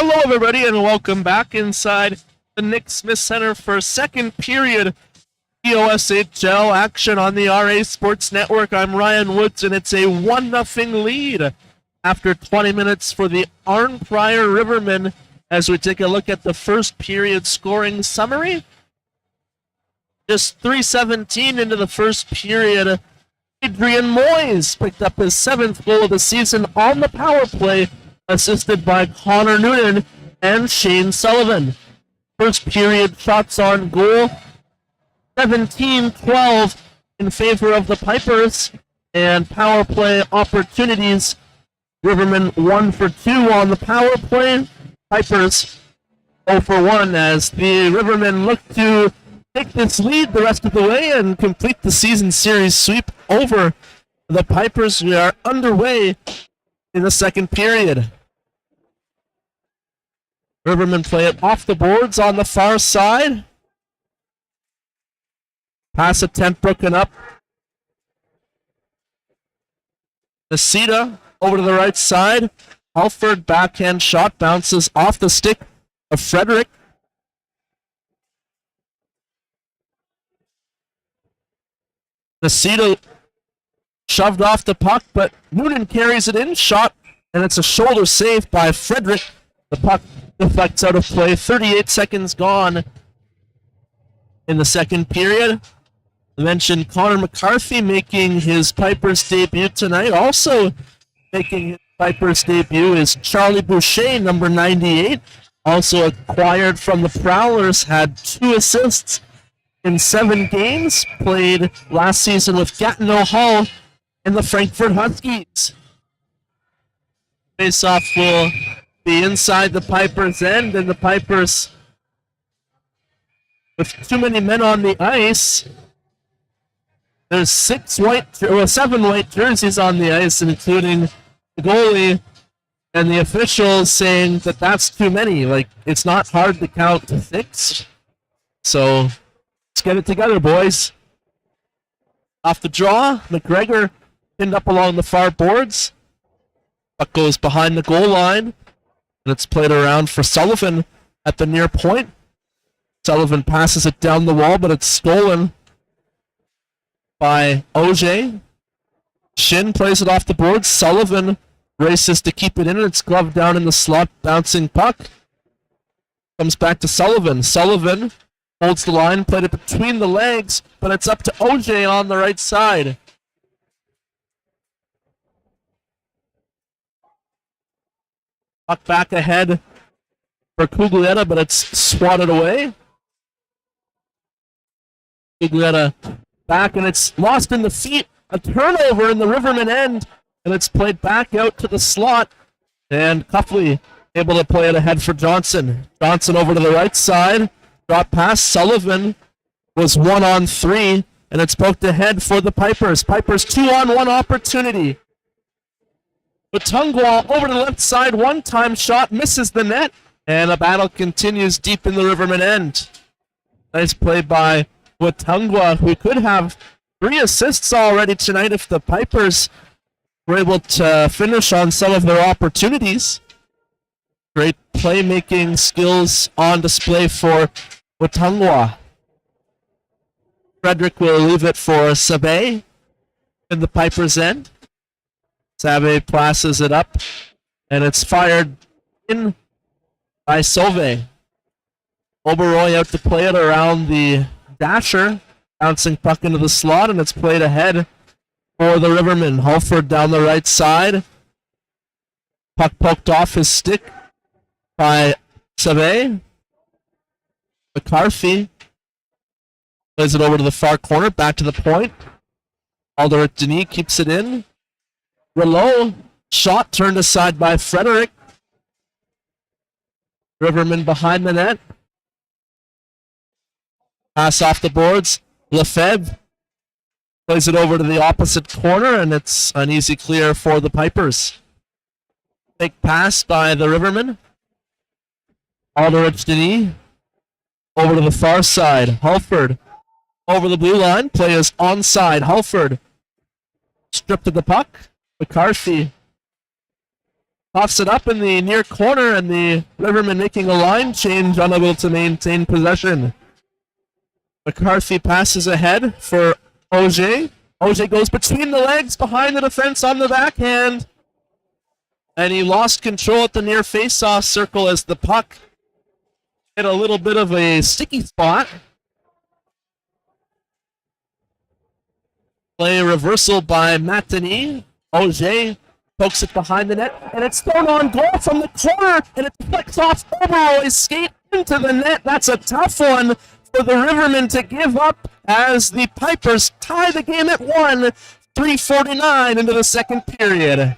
Hello, everybody, and welcome back inside the Nick Smith Center for second period EOSHL action on the RA Sports Network. I'm Ryan Woods, and it's a 1-0 lead after 20 minutes for the Arnprior Rivermen as we take a look at the first period scoring summary. Just 3:17 into the first period, Adrian Moyes picked up his 7th goal of the season on the power play, assisted by Connor Noonan and Shane Sullivan. First period shots on goal, 17-12 in favor of the Pipers, and power play opportunities. Rivermen 1 for 2 on the power play. Pipers 0 for 1 as the Rivermen look to take this lead the rest of the way and complete the season series sweep over the Pipers. We are underway in the second period. Rivermen play it off the boards on the far side. Pass attempt broken up. Nasita over to the right side. Halford backhand shot bounces off the stick of Frederick. Nasita shoved off the puck, but Noonan carries it in. Shot, and it's a shoulder save by Frederick. The puck deflects out of play. 38 seconds gone in the second period. I mentioned Connor McCarthy making his Pipers debut tonight. Also making his Pipers debut is Charlie Boucher, number 98. Also acquired from the Prowlers, had 2 assists in 7 games. Played last season with Gatineau Hall and the Frankfurt Huskies. Face-off will be inside the Pipers' end, and the Pipers, with too many men on the ice, there's 7 white jerseys on the ice, including the goalie and the officials saying that that's too many. Like, it's not hard to count to 6. So let's get it together, boys. Off the draw, McGregor pinned up along the far boards. Puck goes behind the goal line, and it's played around for Sullivan at the near point. Sullivan passes it down the wall, but it's stolen by OJ. Shin plays it off the board. Sullivan races to keep it in, and it's gloved down in the slot. Bouncing puck comes back to Sullivan. Sullivan holds the line, played it between the legs, but it's up to OJ on the right side. Puck back ahead for Cuglietta, but it's swatted away. Cuglietta back, and it's lost in the feet. A turnover in the Rivermen end, and it's played back out to the slot. And Cuffley able to play it ahead for Johnson. Johnson over to the right side. Drop pass. Sullivan was 1-on-3, and it's poked ahead for the Pipers. Pipers 2-on-1 opportunity. Watungwa over to the left side. One-time shot misses the net, and a battle continues deep in the Rivermen end. Nice play by Watungwa, who could have 3 assists already tonight if the Pipers were able to finish on some of their opportunities. Great playmaking skills on display for Watungwa. Frederick will leave it for Sabe in the Pipers' end. Sabe passes it up, and it's fired in by Sauvé. Oberoi out to play it around the dasher. Bouncing puck into the slot, and it's played ahead for the Rivermen. Halford down the right side. Puck poked off his stick by Sabe. McCarthy plays it over to the far corner, back to the point. Alderet Denis keeps it in. Rouleau, shot turned aside by Frederick. Rivermen behind the net. Pass off the boards. Lefebvre plays it over to the opposite corner, and it's an easy clear for the Pipers. Big pass by the Rivermen. Alderet Denis over to the far side. Halford over the blue line. Play is onside. Halford stripped of the puck. McCarthy Puffs it up in the near corner, and the Rivermen making a line change, unable to maintain possession. McCarthy passes ahead for Auger. Auger goes between the legs, behind the defense on the backhand. And he lost control at the near face-off circle as the puck hit a little bit of a sticky spot. Play reversal by Matini. Auger pokes it behind the net, and it's thrown on goal from the corner, and it flicks off Oberoy's skate into the net. That's a tough one for the Rivermen to give up as the Pipers tie the game at 1, 3:49 into the second period.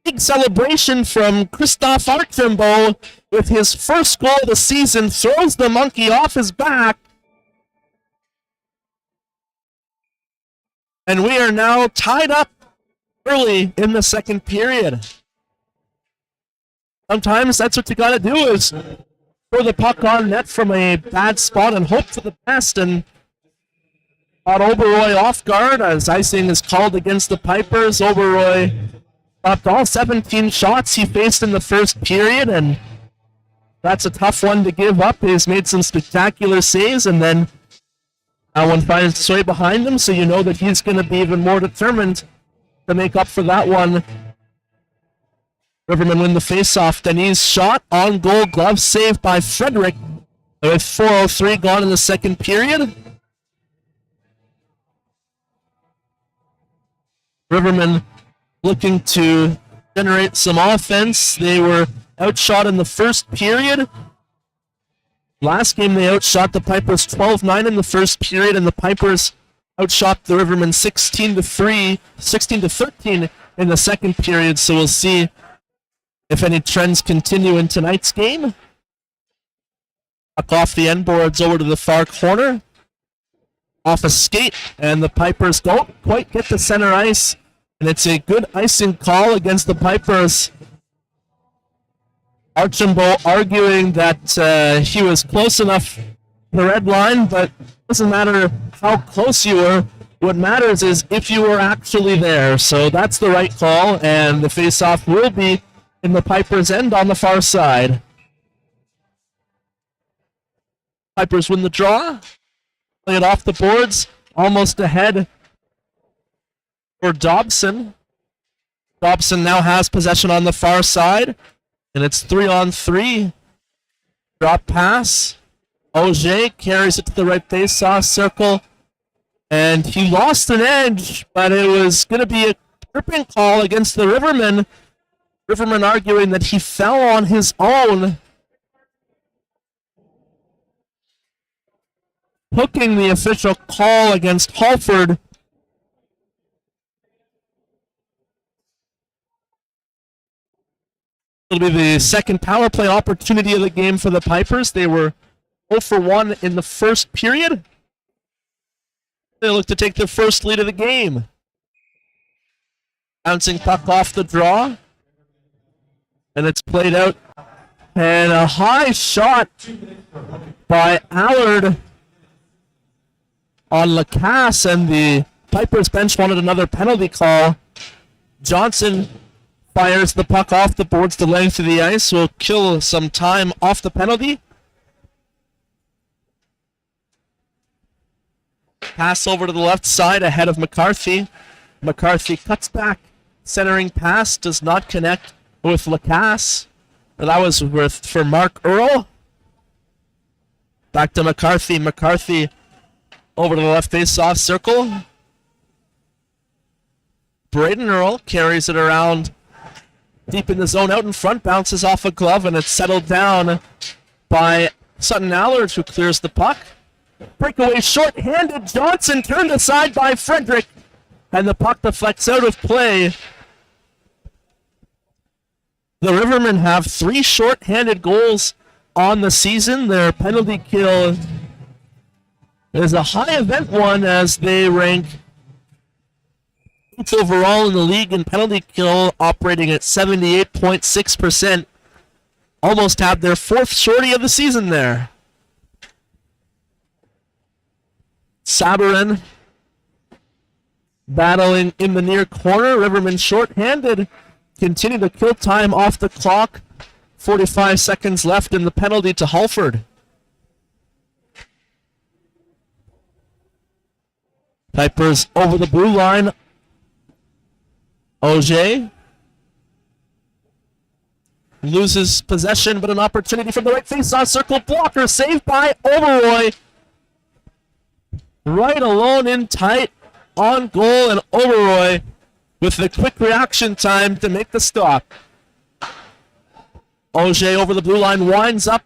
Big celebration from Christoph Arnprior with his first goal of the season, throws the monkey off his back. And we are now tied up early in the second period. Sometimes that's what you gotta do, is throw the puck on net from a bad spot and hope for the best, and caught Oberoy off guard as icing is called against the Pipers. Oberoy stopped all 17 shots he faced in the first period, and that's a tough one to give up. He's made some spectacular saves, and then that one finds its way behind him, so you know that he's going to be even more determined to make up for that one. Rivermen win the faceoff. Denis' shot on goal, glove saved by Frederick with 4:03 gone in the second period. Rivermen looking to generate some offense. They were outshot in the first period. Last game they outshot the Pipers 12-9 in the first period, and the Pipers outshot the Rivermen 16-13 in the second period. So we'll see if any trends continue in tonight's game. Puck off the end boards over to the far corner. Off a skate, and the Pipers don't quite get to center ice. And it's a good icing call against the Pipers. Archambault arguing that he was close enough to the red line, but it doesn't matter how close you were. What matters is if you were actually there. So that's the right call, and the faceoff will be in the Pipers' end on the far side. Pipers win the draw. Play it off the boards, almost ahead for Dobson. Dobson now has possession on the far side, and it's 3-on-3. Drop pass. Auger carries it to the right face-off circle, and he lost an edge, but it was going to be a tripping call against the Rivermen. Rivermen arguing that he fell on his own, hooking the official call against Halford. It'll be the second power play opportunity of the game for the Pipers. They were 0 for 1 in the first period. They look to take their first lead of the game. Bouncing puck off the draw. And it's played out. And a high shot by Allard on Lacasse, and the Pipers bench wanted another penalty call. Johnson fires the puck off the boards the length of the ice. Will kill some time off the penalty. Pass over to the left side ahead of McCarthy. McCarthy cuts back. Centering pass does not connect with Lacasse. That was for Mark Earl. Back to McCarthy. McCarthy over to the left face-off circle. Braden Earl carries it around deep in the zone, out in front, bounces off a glove, and it's settled down by Sutton Allard, who clears the puck. Breakaway short-handed. Johnson turned aside by Frederick, and the puck deflects out of play. The Rivermen have 3 short-handed goals on the season. Their penalty kill is a high event one, as they rank 8th overall in the league in penalty kill, operating at 78.6%. Almost had their 4th shorty of the season there. Sabarin battling in the near corner. Rivermen short-handed. Continue to kill time off the clock. 45 seconds left in the penalty to Halford. Pipers over the blue line. Auger loses possession, but an opportunity from the right face-off circle. Blocker saved by Oberoy. Right alone in tight on goal, and Oberoy with the quick reaction time to make the stop. Auger over the blue line winds up,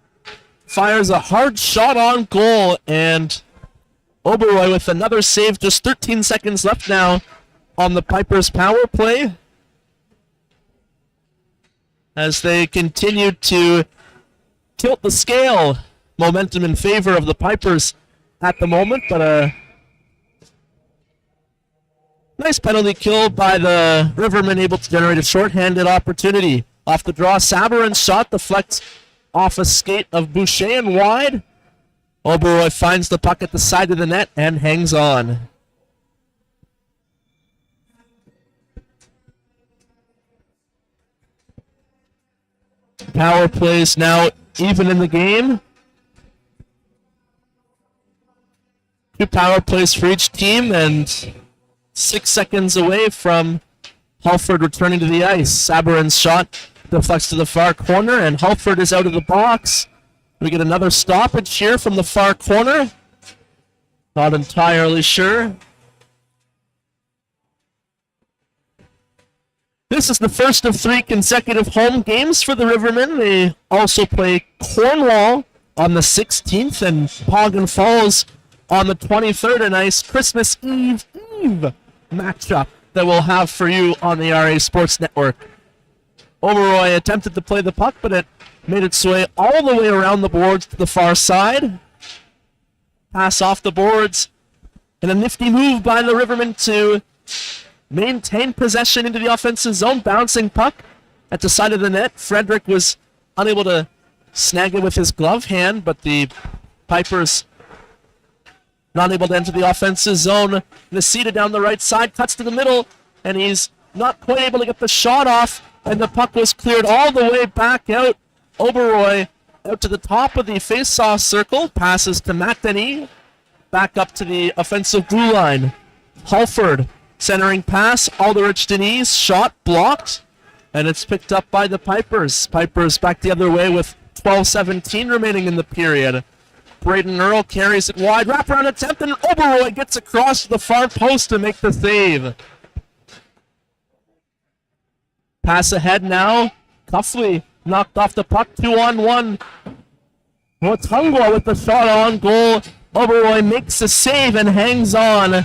fires a hard shot on goal, and Oberoy with another save. Just 13 seconds left now on the Pipers' power play as they continue to tilt the scale. Momentum in favor of the Pipers at the moment, but a nice penalty kill by the Rivermen, able to generate a shorthanded opportunity. Off the draw, Sabarin's shot deflects off a skate of Boucher and wide. Oberoy finds the puck at the side of the net and hangs on. Power plays now even in the game. 2 power plays for each team, and 6 seconds away from Halford returning to the ice. Sabarin's shot deflects to the far corner, and Halford is out of the box. We get another stoppage here from the far corner. Not entirely sure. This is the first of 3 consecutive home games for the Rivermen. They also play Cornwall on the 16th and Poggan Falls on the 23rd. A nice Christmas Eve matchup that we'll have for you on the RA Sports Network. Oberoy attempted to play the puck, but it made its way all the way around the boards to the far side. Pass off the boards, and a nifty move by the Rivermen to maintain possession into the offensive zone. Bouncing puck at the side of the net. Frederick was unable to snag it with his glove hand, but the Pipers not able to enter the offensive zone. Nacita down the right side, cuts to the middle, and he's not quite able to get the shot off, and the puck was cleared all the way back out. Oberoy out to the top of the face-off circle, passes to Matt Denis, back up to the offensive blue line. Halford, centering pass, Alderich Denis, shot blocked, and it's picked up by the Pipers. Pipers back the other way with 12:17 remaining in the period. Braden Earl carries it wide, wraparound attempt, and Oberoy gets across to the far post to make the save. Pass ahead now, Cuffley knocked off the puck, 2-on-1. Watungwa with the shot on goal. Oberoy makes the save and hangs on.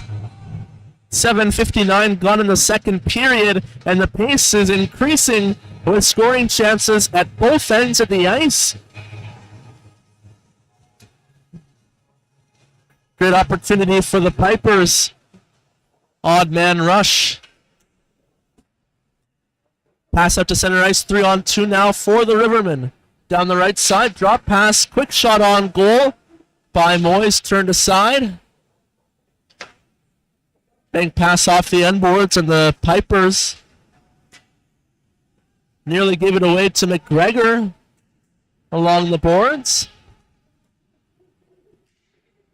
7:59 gone in the second period, and the pace is increasing with scoring chances at both ends of the ice. Great opportunity for the Pipers. Odd man rush. Pass out to center ice, 3-on-2 now for the Rivermen. Down the right side, drop pass, quick shot on goal by Moyes, turned aside. Bank pass off the end boards, and the Pipers nearly gave it away to McGregor along the boards.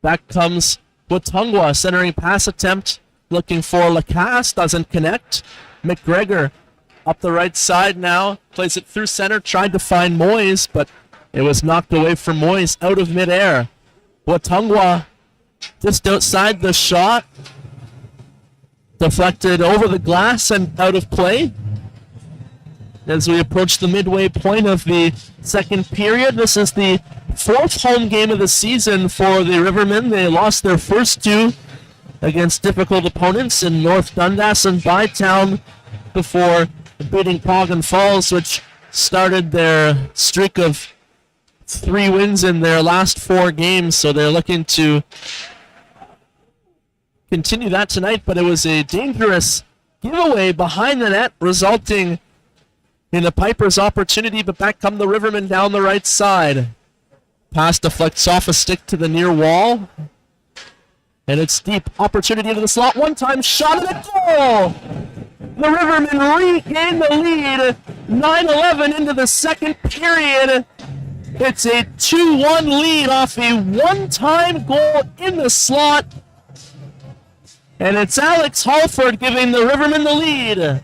Back comes Watungwa, centering pass attempt, looking for Lacasse, doesn't connect. McGregor up the right side now, plays it through center, tried to find Moyes, but it was knocked away from Moyes out of midair. Watungwa just outside the shot, deflected over the glass and out of play. As we approach the midway point of the second period, this is the 4th home game of the season for the Rivermen. They lost their first 2 against difficult opponents in North Dundas and Bytown before beating Poggan Falls, which started their streak of 3 wins in their last 4 games. So they're looking to continue that tonight, but it was a dangerous giveaway behind the net, resulting in the Pipers' opportunity, but back come the Rivermen down the right side. Pass deflects off a stick to the near wall. And it's deep. Opportunity into the slot. One-time shot and a goal! The Rivermen regain the lead. 9-11 into the second period. It's a 2-1 lead off a one-time goal in the slot. And it's Alex Halford giving the Rivermen the lead.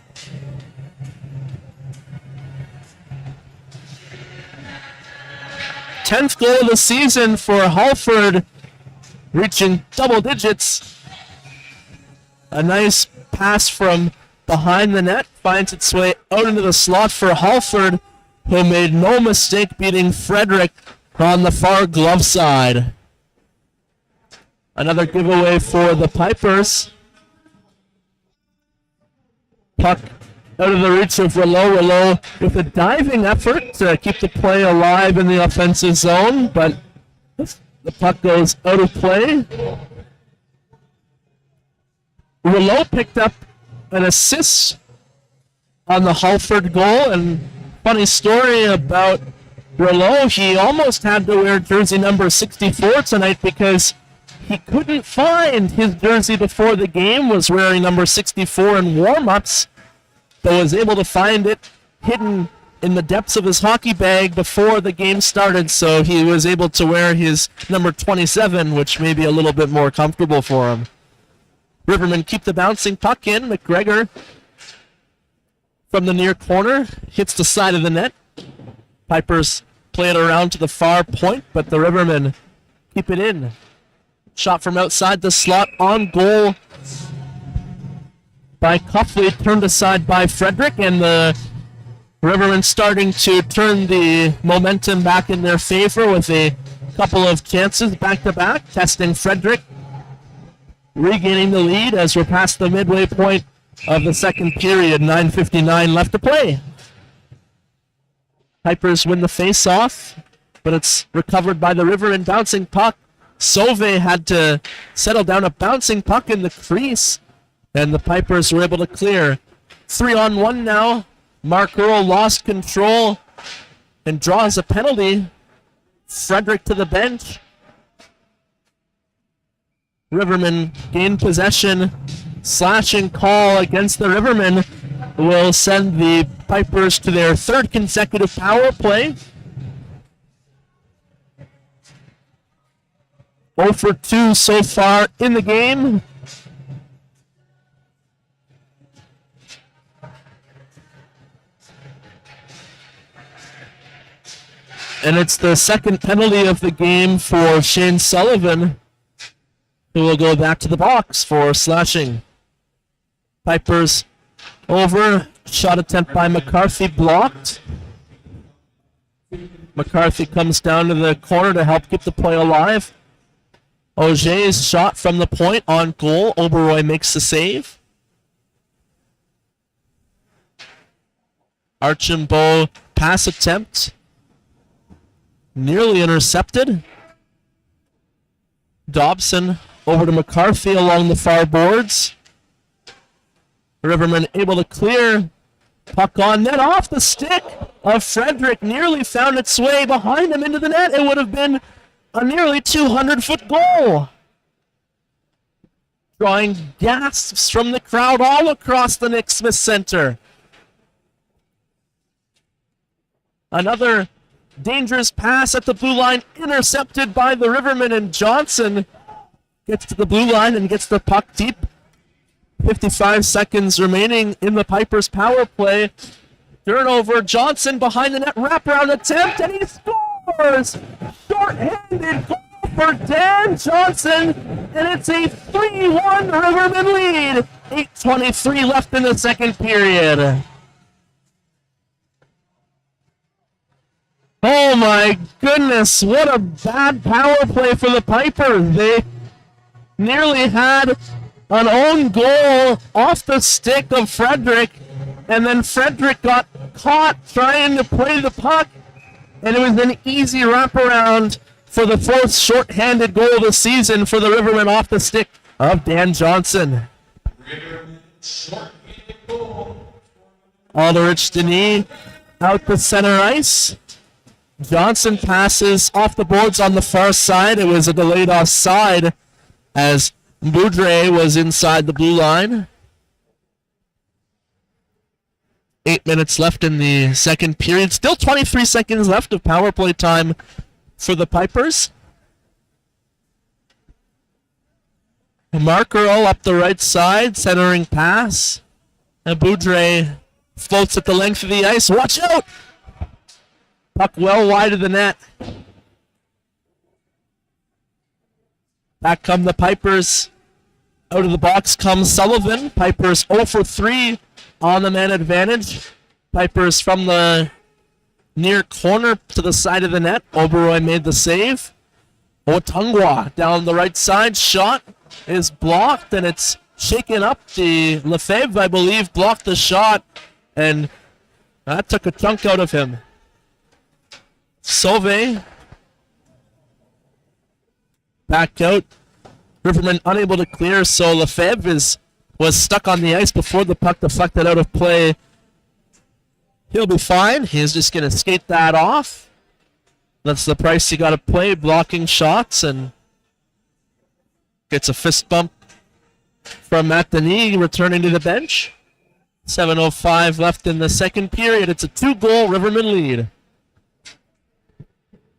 Tenth goal of the season for Halford, reaching double digits. A nice pass from behind the net finds its way out into the slot for Halford, who made no mistake beating Frederick on the far glove side. Another giveaway for the Pipers. Puck out of the reach of Rouleau. Rouleau with a diving effort to keep the play alive in the offensive zone, but the puck goes out of play. Rouleau picked up an assist on the Halford goal, and funny story about Rouleau, he almost had to wear jersey number 64 tonight because he couldn't find his jersey before the game, was wearing number 64 in warm-ups, but was able to find it hidden in the depths of his hockey bag before the game started, so he was able to wear his number 27, which may be a little bit more comfortable for him. Rivermen keep the bouncing puck in. McGregor from the near corner hits the side of the net. Pipers play it around to the far point, but the Rivermen keep it in. Shot from outside the slot on goal by Cuffley, turned aside by Frederick, and the Rivermen starting to turn the momentum back in their favor with a couple of chances back-to-back, testing Frederick, regaining the lead as we're past the midway point of the second period. 9:59 left to play. Pipers win the face-off, but it's recovered by the Rivermen. Bouncing puck. Sauve had to settle down a bouncing puck in the crease, and the Pipers were able to clear. 3-on-1 now. Mark Earl lost control and draws a penalty. Frederick to the bench. Rivermen gain possession. Slashing call against the Rivermen will send the Pipers to their third consecutive power play. 0 for 2 so far in the game. And it's the second penalty of the game for Shane Sullivan, who will go back to the box for slashing. Pipers over. Shot attempt by McCarthy blocked. McCarthy comes down to the corner to help keep the play alive. Auger's shot from the point on goal. Oberoi makes the save. Archambault pass attempt. Nearly intercepted. Dobson over to McCarthy along the far boards. Rivermen able to clear. Puck on net off the stick of Frederick. Nearly found its way behind him into the net. It would have been a nearly 200-foot goal. Drawing gasps from the crowd all across the Nick Smith Center. Another dangerous pass at the blue line, intercepted by the Rivermen, and Johnson gets to the blue line and gets the puck deep. 55 seconds remaining in the Pipers' power play. Turnover, Johnson behind the net, wraparound attempt, and he scores! Short-handed goal for Dan Johnson, and it's a 3-1 Rivermen lead. 8:23 left in the second period. Oh my goodness, what a bad power play for the Pipers. They nearly had an own goal off the stick of Frederick, and then Frederick got caught trying to play the puck, and it was an easy wraparound for the fourth short-handed goal of the season for the Rivermen off the stick of Dan Johnson. Alderich Denis out the center ice. Johnson passes off the boards on the far side. It was a delayed offside as Boudre was inside the blue line. 8 minutes left in the second period. Still 23 seconds left of power play time for the Pipers. Markero up the right side, centering pass. And Boudre floats at the length of the ice. Watch out! Puck well wide of the net. Back come the Pipers. Out of the box comes Sullivan. Pipers 0 for 3 on the man advantage. Pipers from the near corner to the side of the net. Oberoi made the save. Otungwa down the right side. Shot is blocked and it's shaken up. The Lefebvre, I believe, blocked the shot and that took a chunk out of him. Sauve back out. Rivermen unable to clear, so Lefebvre was stuck on the ice before the puck deflected out of play. He'll be fine. He's just going to skate that off. That's the price you got to pay, blocking shots, and gets a fist bump from Matt Denis, returning to the bench. 7:05 left in the second period. It's a 2-goal Rivermen lead.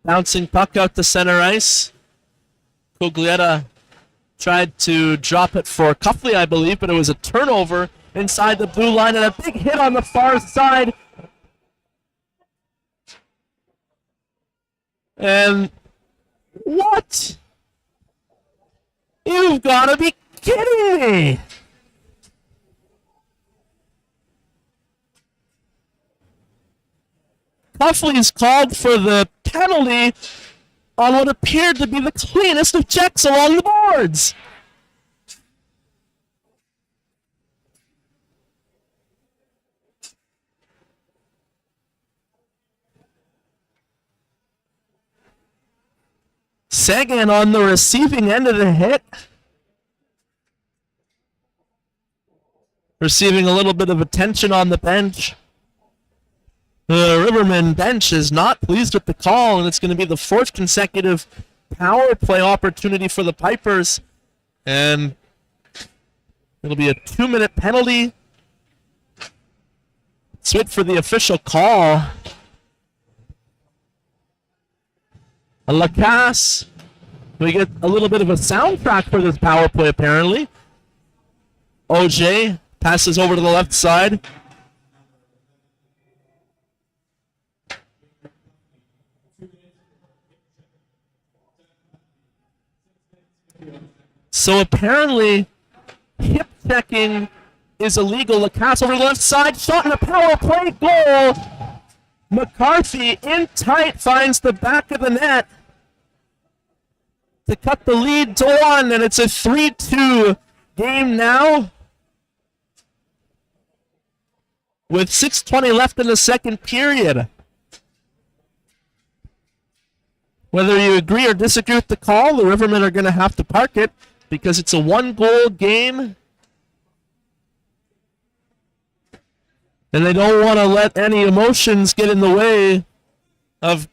Bouncing puck out to center ice. Coglietta tried to drop it for Cuffley, I believe, but it was a turnover inside the blue line and a big hit on the far side. And what? You've got to be kidding me! Cuffley's called for the penalty on what appeared to be the cleanest of checks along the boards. Sagan on the receiving end of the hit. Receiving a little bit of attention on the bench. The Rivermen bench is not pleased with the call, and it's going to be the fourth consecutive power play opportunity for the Pipers. And it'll be a 2-minute penalty. Let's wait for the official call. A Lacasse. We get a little bit of a soundtrack for this power play, apparently. OJ passes over to the left side. So apparently, hip checking is illegal. Lacasse over the left side, shot in a power play goal. McCarthy in tight finds the back of the net to cut the lead to 1, and it's a 3-2 game now. With 6:20 left in the second period. Whether you agree or disagree with the call, the Rivermen are going to have to park it because it's a 1-goal game. And they don't want to let any emotions get in the way of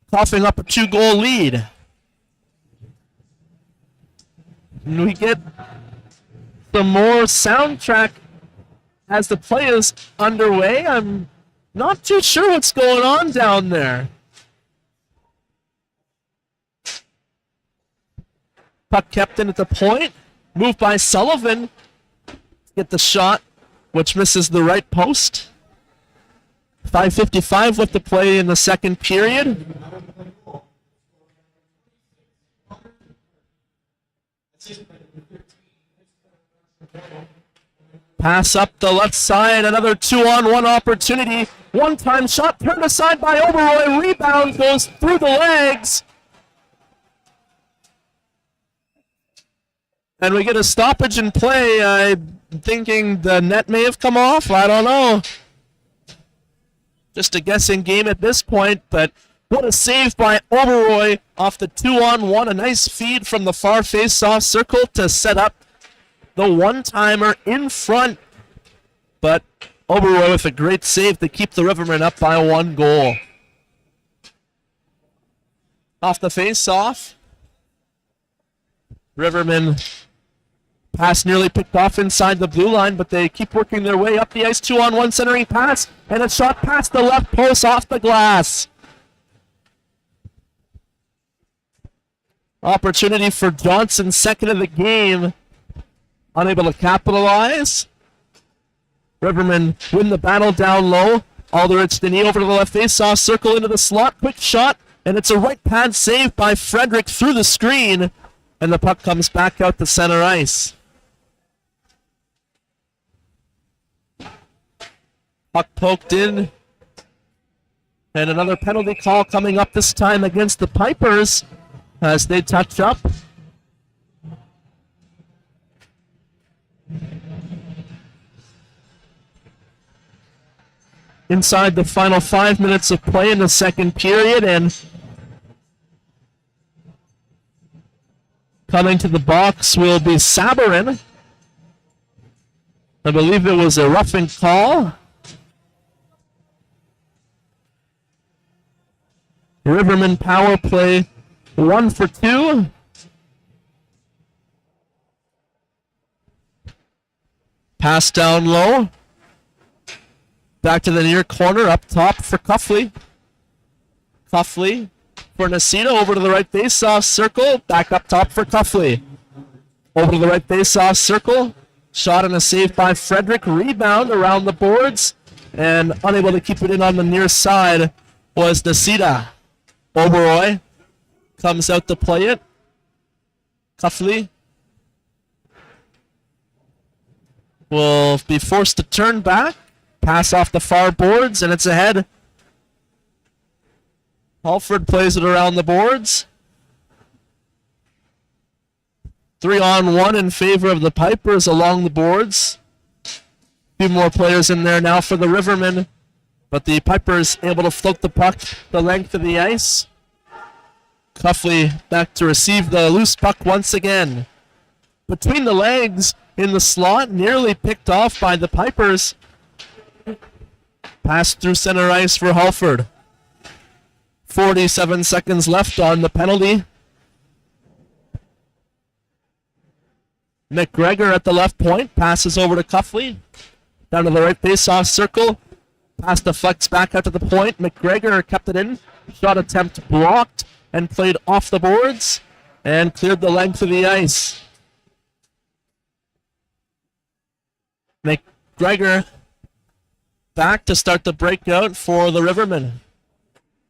coughing up a 2-goal lead. And we get some more soundtrack as the play is underway. I'm not too sure what's going on down there. Puck kept in at the point. Moved by Sullivan. Get the shot, which misses the right post. 5:55 left to play in the second period. Pass up the left side, another 2-on-1 opportunity. One-time shot turned aside by Oberoi. Rebound goes through the legs. And we get a stoppage in play. I'm thinking the net may have come off. I don't know. Just a guessing game at this point, but what a save by Oberoi off the 2-on-1. A nice feed from the far face-off circle to set up the one-timer in front. But Oberoi with a great save to keep the Rivermen up by 1 goal. Off the face-off, Rivermen Pass nearly picked off inside the blue line, but they keep working their way up the ice. 2-on-1 centering pass, and a shot past the left post off the glass. Opportunity for Johnson, second of the game. Unable to capitalize. Rivermen win the battle down low. Aldrich Denis over to the left faceoff circle into the slot. Quick shot, and it's a right pad save by Frederick through the screen, and the puck comes back out to center ice. Puck poked in, and another penalty call coming up this time against the Pipers as they touch up. Inside the final 5 minutes of play in the second period, and coming to the box will be Sabarin. I believe it was a roughing call. Rivermen power play 1 for 2. Pass down low. Back to the near corner, up top for Cuffley. Cuffley for Nacita, over to the right face-off circle. Back up top for Cuffley. Over to the right face-off circle. Shot and a save by Frederick. Rebound around the boards. And unable to keep it in on the near side was Nacita. Oberoy comes out to play it. Cuffley will be forced to turn back. Pass off the far boards, and it's ahead. Halford plays it around the boards. 3-on-1 in favor of the Pipers along the boards. A few more players in there now for the Rivermen, but the Pipers able to float the puck the length of the ice. Cuffley back to receive the loose puck once again. Between the legs in the slot, nearly picked off by the Pipers. Pass through center ice for Halford. 47 seconds left on the penalty. McGregor at the left point. Passes over to Cuffley. Down to the right face-off circle. Pass deflects back out to the point. McGregor kept it in. Shot attempt blocked and played off the boards and cleared the length of the ice. McGregor back to start the breakout for the Rivermen.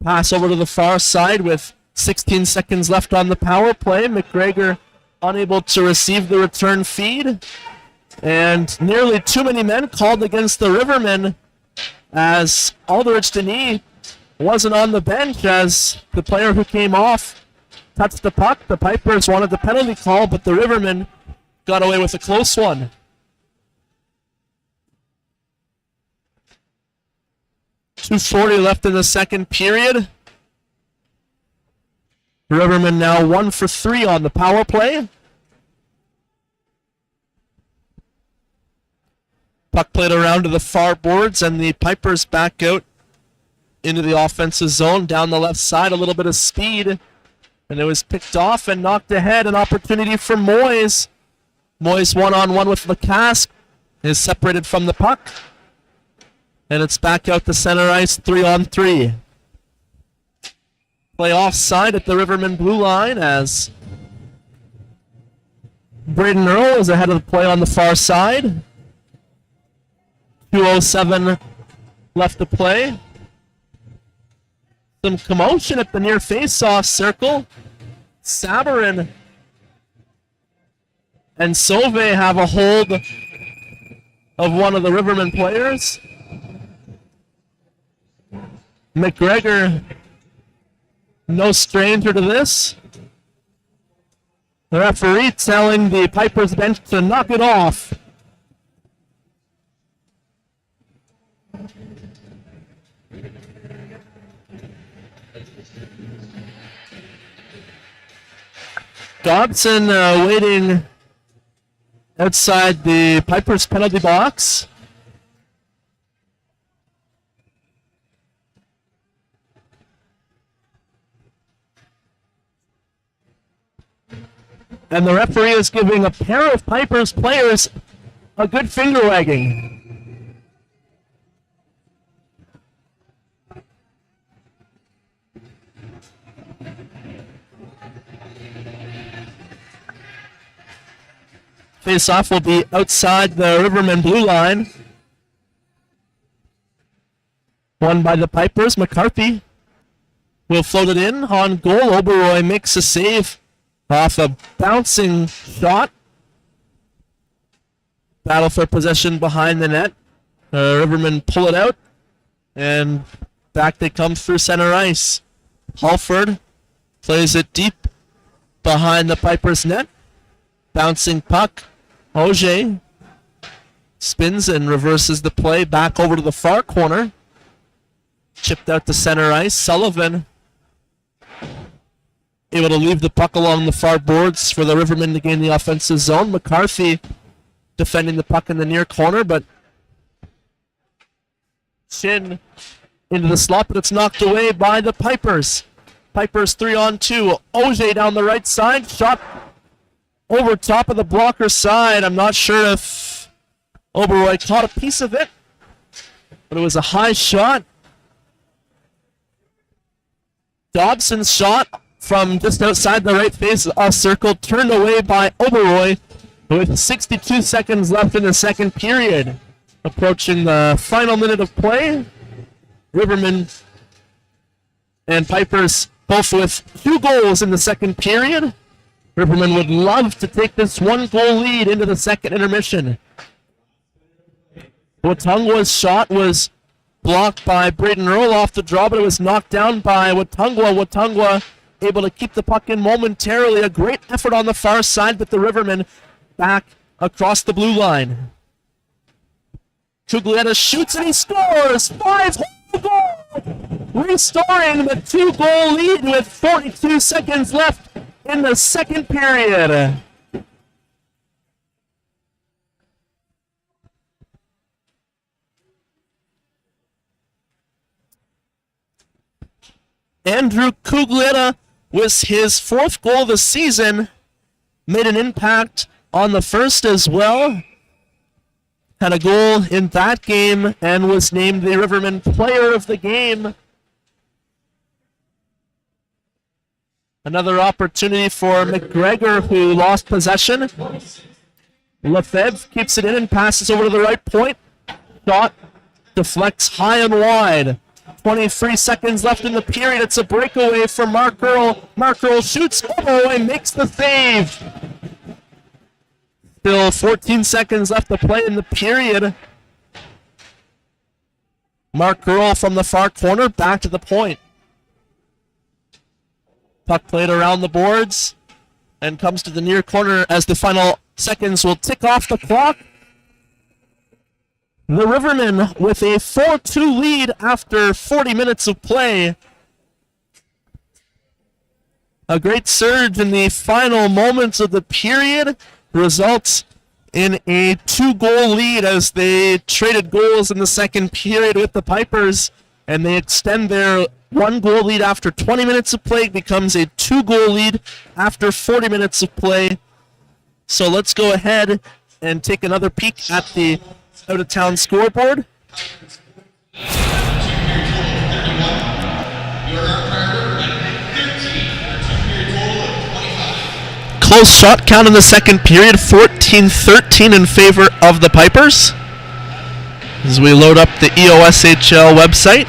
Pass over to the far side with 16 seconds left on the power play. McGregor unable to receive the return feed. And nearly too many men called against the Rivermen as Aldrich Denis wasn't on the bench as the player who came off touched the puck. The Pipers wanted the penalty call, but the Rivermen got away with a close one. .240 left in the second period. Rivermen now 1 for 3 on the power play. Puck played around to the far boards, and the Pipers back out into the offensive zone down the left side. A little bit of speed, and it was picked off and knocked ahead. An opportunity for Moyes. Moyes 1-on-1 with Lacasse is separated from the puck. And it's back out to center ice, 3-on-3. Play offside at the Rivermen blue line as Braden Earl is ahead of the play on the far side. 2:07 left to play. Some commotion at the near face-off circle. Sabarin and Sauvé have a hold of one of the Rivermen players. McGregor, no stranger to this. The referee telling the Pipers bench to knock it off. Dobson waiting outside the Pipers penalty box. And the referee is giving a pair of Pipers players a good finger wagging. Face-off will be outside the Rivermen blue line. Won by the Pipers. McCarthy will float it in. On goal, Oberoi makes a save off a bouncing shot. Battle for possession behind the net. Rivermen pull it out. And back they come through center ice. Halford plays it deep behind the Pipers' net. Bouncing puck. Auger spins and reverses the play back over to the far corner. Chipped out to center ice. Sullivan able to leave the puck along the far boards for the Rivermen to gain the offensive zone. McCarthy defending the puck in the near corner, but Chin into the slot, but it's knocked away by the Pipers. Pipers 3-on-2. Auger down the right side. Shot over top of the blocker side. I'm not sure if Oberoi caught a piece of it, but it was a high shot. Dobson's shot from just outside the right face circle, turned away by Oberoi with 62 seconds left in the second period. Approaching the final minute of play. Rivermen and Pipers both with 2 goals in the second period. Rivermen would love to take this 1-goal lead into the second intermission. Watungwa's shot was blocked by Braden Earl off the draw, but it was knocked down by Watungwa. Watungwa able to keep the puck in momentarily. A great effort on the far side, but the Rivermen back across the blue line. Cuglietta shoots and he scores! 5-goal goal! Restoring the 2-goal lead with 42 seconds left in the second period. Andrew Cuglietta with his 4th goal of the season made an impact on the first as well. Had a goal in that game and was named the Rivermen Player of the Game. Another opportunity for McGregor, who lost possession. Lefebvre keeps it in and passes over to the right point. Shot deflects high and wide. 23 seconds left in the period. It's a breakaway for Mark Earl. Mark Earl shoots. Oh, and makes the save. Still 14 seconds left to play in the period. Mark Earl from the far corner back to the point. Puck played around the boards and comes to the near corner as the final seconds will tick off the clock. The Rivermen with a 4-2 lead after 40 minutes of play. A great surge in the final moments of the period results in a 2-goal lead as they traded goals in the second period with the Pipers, and they extend their 1-goal lead after 20 minutes of play. It becomes a 2-goal lead after 40 minutes of play. So let's go ahead and take another peek at the out-of-town scoreboard. Close shot count in the second period, 14-13 in favor of the Pipers. As we load up the EOSHL website.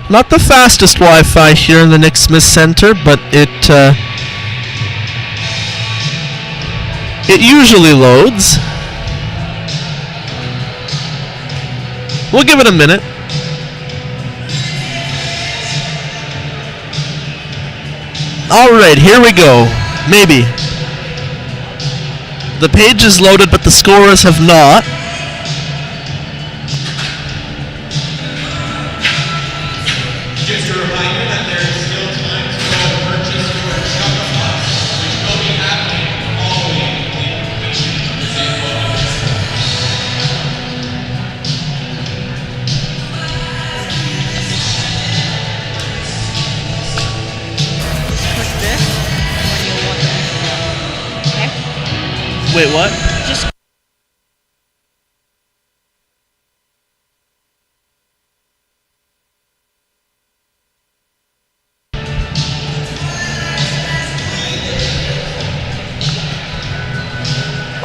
Not the fastest Wi-Fi here in the Nick Smith Center, but it usually loads. We'll give it a minute. All right, here we go. Maybe. The page is loaded, but the scorers have not. Just a reminder that there is still time to go purchase your Shopify, which will be happening following the completion of the same photo. Wait, what?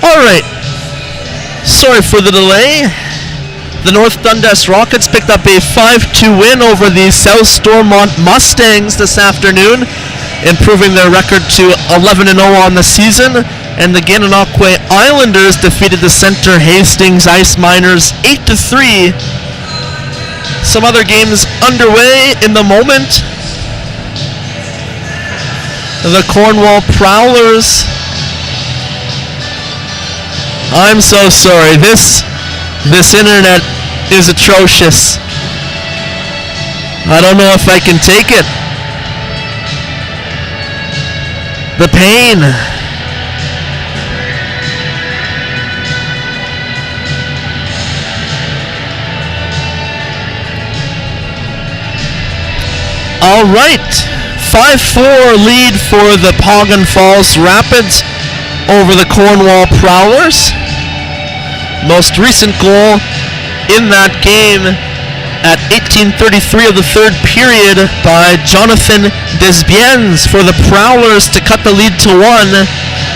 All right. Sorry for the delay. The North Dundas Rockets picked up a 5-2 win over the South Stormont Mustangs this afternoon, improving their record to 11-0 on the season. And the Gananoque Islanders defeated the Center Hastings Ice Miners 8-3. Some other games underway in the moment. The Cornwall Prowlers. I'm so sorry. This internet is atrocious. I don't know if I can take it. The pain. All right. 5-4 lead for the Pogon Falls Rapids over the Cornwall Prowlers. Most recent goal in that game at 18:33 of the third period by Jonathan Desbiens for the Prowlers to cut the lead to 1.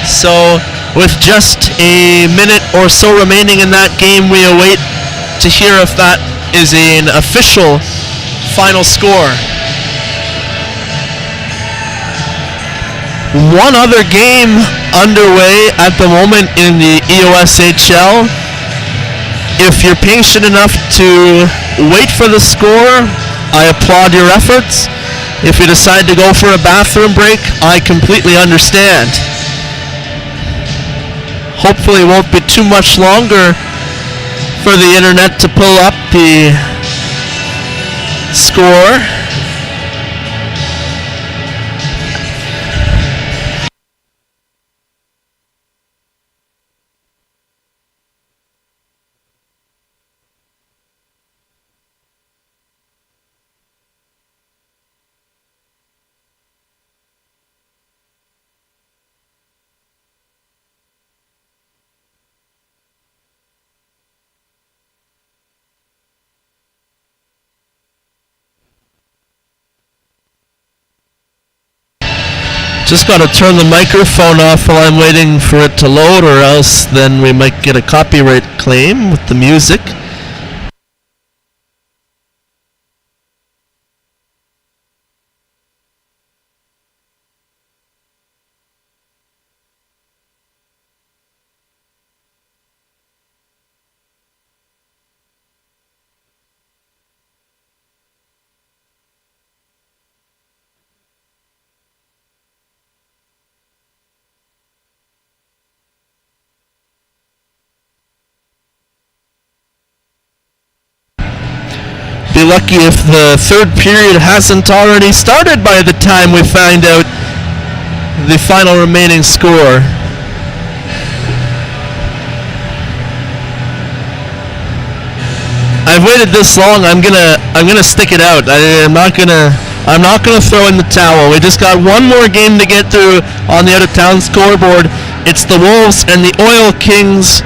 So with just a minute or so remaining in that game, we await to hear if that is an official final score. One other game underway at the moment in the EOSHL. If you're patient enough to wait for the score, I applaud your efforts. If you decide to go for a bathroom break, I completely understand. Hopefully it won't be too much longer for the internet to pull up the score. Just gotta turn the microphone off while I'm waiting for it to load, or else then we might get a copyright claim with the music. Be lucky if the third period hasn't already started by the time we find out the final remaining score. I've waited this long. I'm gonna stick it out. I'm not gonna throw in the towel. We just got one more game to get through on the out of town scoreboard. It's the Wolves and the Oil Kings.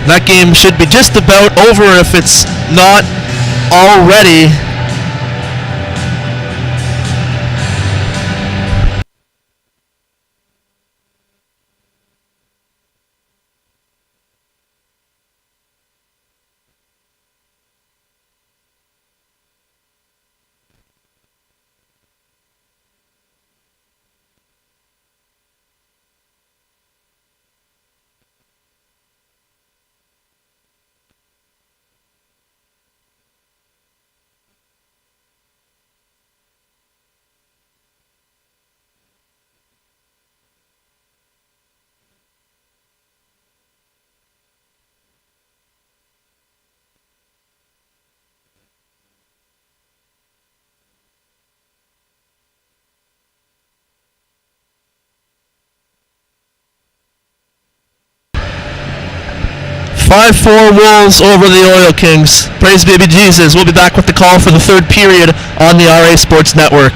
That game should be just about over if it's not already. Five 5-4 Wolves over the Oil Kings. Praise baby Jesus. We'll be back with the call for the third period on the RA Sports Network.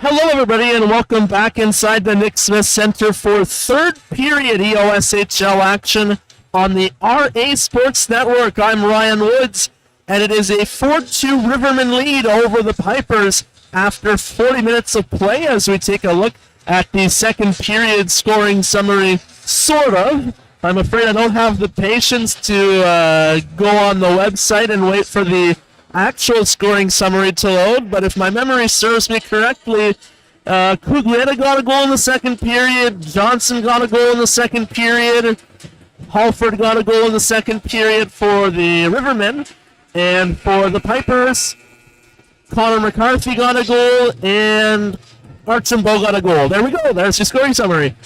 Hello, everybody, and welcome back inside the Nick Smith Center for third period EOSHL action on the RA Sports Network. I'm Ryan Woods, and it is a 4-2 Rivermen lead over the Pipers after 40 minutes of play as we take a look at the second period scoring summary, sort of. I'm afraid I don't have the patience to go on the website and wait for the actual scoring summary to load, but if my memory serves me correctly, Cuglietta got a goal in the second period, Johnson got a goal in the second period, Halford got a goal in the second period for the Rivermen, and for the Pipers, Connor McCarthy got a goal, and Archambault got a goal. There we go, there's your scoring summary.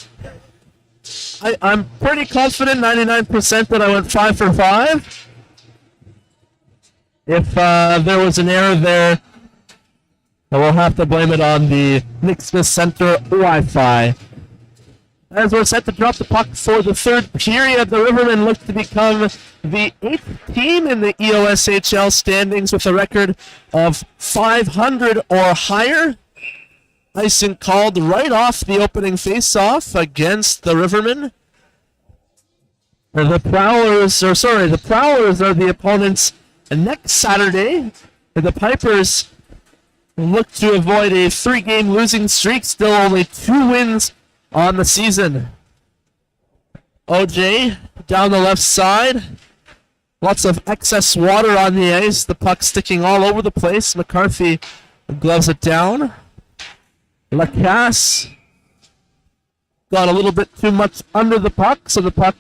I'm pretty confident, 99%, that I went 5 for 5. If there was an error there, then we'll have to blame it on the Nick Smith Center Wi-Fi. As we're set to drop the puck for the third period, the Rivermen look to become the 8th team in the EOSHL standings with a record of 500 or higher. Icing called right off the opening face-off against the Rivermen. The Prowlers are the opponents next Saturday. The Pipers look to avoid a 3-game losing streak, still only 2 wins on the season. OJ down the left side. Lots of excess water on the ice. The puck sticking all over the place. McCarthy gloves it down. Lacasse got a little bit too much under the puck, so the puck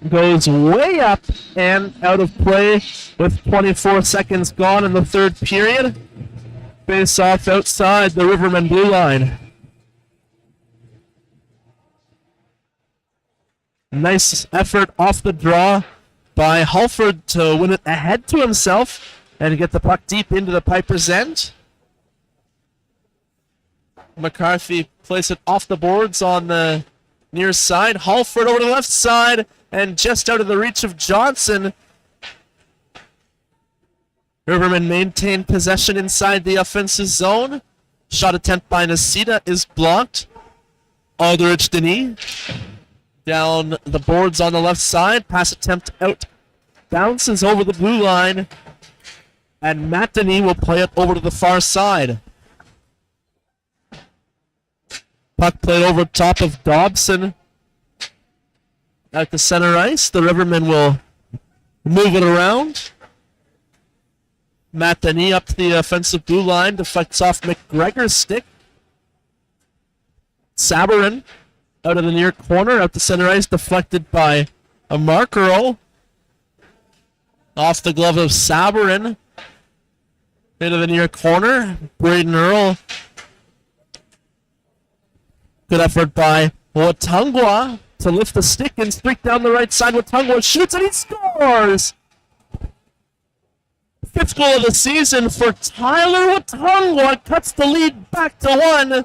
goes way up and out of play with 24 seconds gone in the third period. Face off outside the Rivermen blue line. Nice effort off the draw by Halford to win it ahead to himself and get the puck deep into the Pipers' end. McCarthy plays it off the boards on the near side. Halford over to the left side and just out of the reach of Johnson. Rivermen maintain possession inside the offensive zone. Shot attempt by Nasita is blocked. Aldrich Denis down the boards on the left side. Pass attempt out. Bounces over the blue line. And Matt Denis will play it over to the far side. Puck played over top of Dobson. At the center ice, the Rivermen will move it around. Matt Denis up to the offensive blue line, deflects off McGregor's stick. Sabarin out of the near corner, out the center ice, deflected by a Markero. Off the glove of Sabarin. Into the near corner, Braden Earl. Good effort by Watangwa to lift the stick and streak down the right side. Watangwa shoots and he scores! 5th goal of the season for Tyler Watangwa. Cuts the lead back to 1.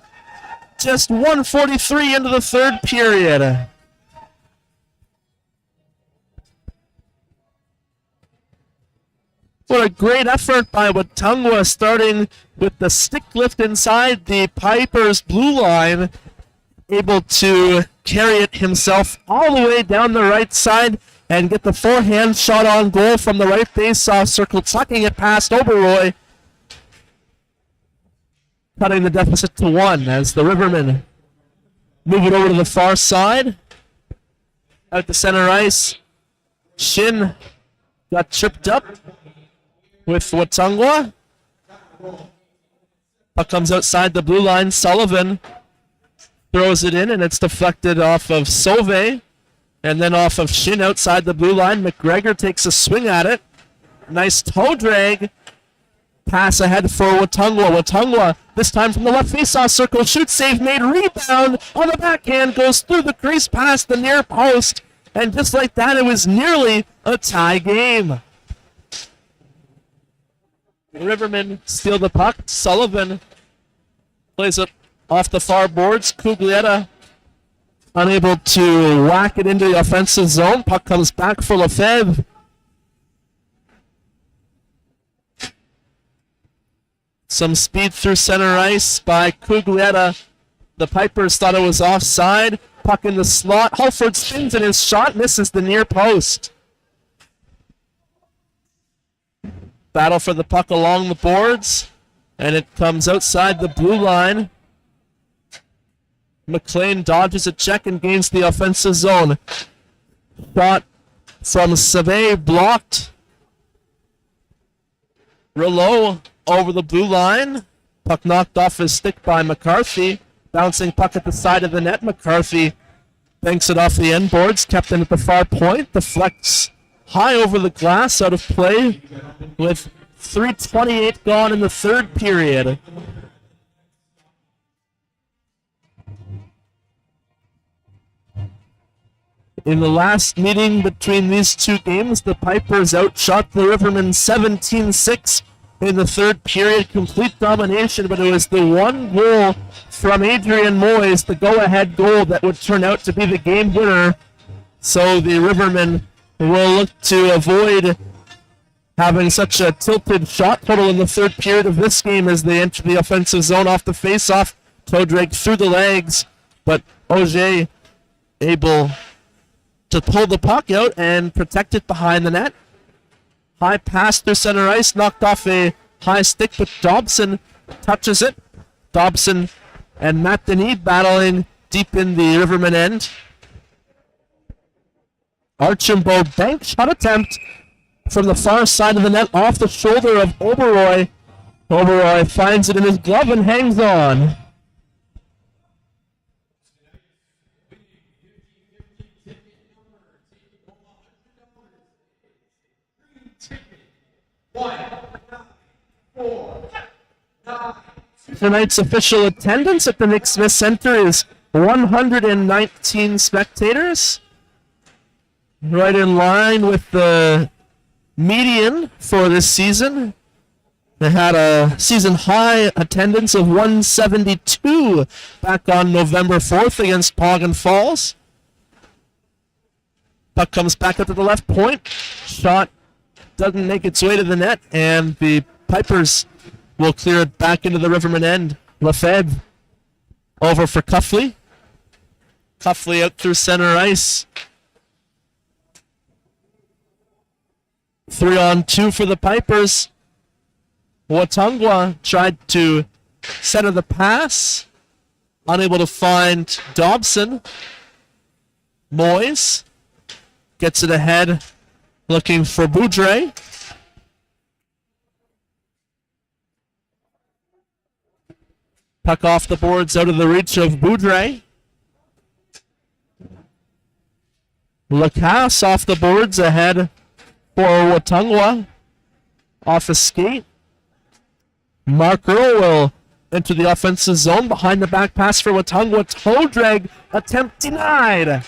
Just 1:43 into the third period. What a great effort by Watangwa, starting with the stick lift inside the Pipers' blue line. Able to carry it himself all the way down the right side and get the forehand shot on goal from the right face-off circle, tucking it past Oberoi, cutting the deficit to 1 as the Rivermen move it over to the far side. Out the center ice, Shin got tripped up with Watangwa. Puck comes outside the blue line. Sullivan throws it in, and it's deflected off of Sauve, and then off of Shin outside the blue line. McGregor takes a swing at it. Nice toe drag. Pass ahead for Watangwa. Watangwa, this time from the left faceoff circle, shoots, save made, rebound on the backhand, goes through the crease past the near post, and just like that, it was nearly a tie game. Rivermen steal the puck. Sullivan plays it off the far boards. Cuglietta unable to whack it into the offensive zone. Puck comes back for Lefebvre. Some speed through center ice by Cuglietta. The Pipers thought it was offside. Puck in the slot. Halford spins and his shot misses the near post. Battle for the puck along the boards. And it comes outside the blue line. McLean dodges a check and gains the offensive zone. Shot from Save blocked. Rouleau over the blue line. Puck knocked off his stick by McCarthy. Bouncing puck at the side of the net. McCarthy banks it off the end boards. Kept in at the far point. Deflects high over the glass, out of play with 3:28 gone in the third period. In the last meeting between these two games, the Pipers outshot the Rivermen 17-6 in the third period. Complete domination, but it was the one goal from Adrian Moyes, the go-ahead goal, that would turn out to be the game winner. So the Rivermen will look to avoid having such a tilted shot total in the third period of this game as they enter the offensive zone off the face-off. Toe drag through the legs, but Auger able to pull the puck out and protect it behind the net. High pass through center ice, knocked off a high stick, but Dobson touches it. Dobson and Matt Denis battling deep in the Riverman end. Archambault bank shot attempt from the far side of the net off the shoulder of Oberoi. Oberoi finds it in his glove and hangs on. Tonight's official attendance at the Nick Smith Center is 119 spectators. Right in line with the median for this season. They had a season high attendance of 172 back on November 4th against Poggen Falls. Puck comes back up to the left point. Shot doesn't make its way to the net, and the Pipers will clear it back into the Riverman end. Lefebvre over for Cuffley. Cuffley out through center ice. 3-on-2 for the Pipers. Watungwa tried to center the pass. Unable to find Dobson. Moyes gets it ahead, looking for Boudre. Puck off the boards, out of the reach of Boudre. Lacasse off the boards, ahead for Watungwa. Off a skate. Mark Earl will enter the offensive zone behind the back pass for Watungwa. Toe drag attempt denied.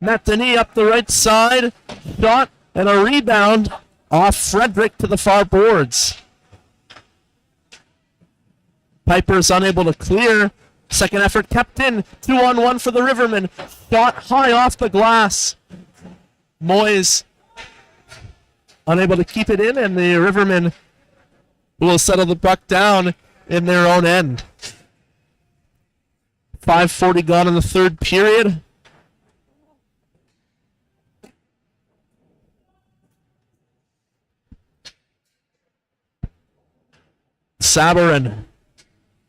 Matt Denis up the right side. Shot and a rebound off Frederick to the far boards. Pipers unable to clear. Second effort kept in. 2-on-1 for the Rivermen. Shot high off the glass. Moyes unable to keep it in, and the Rivermen will settle the puck down in their own end. 5:40 gone in the third period. Sabarin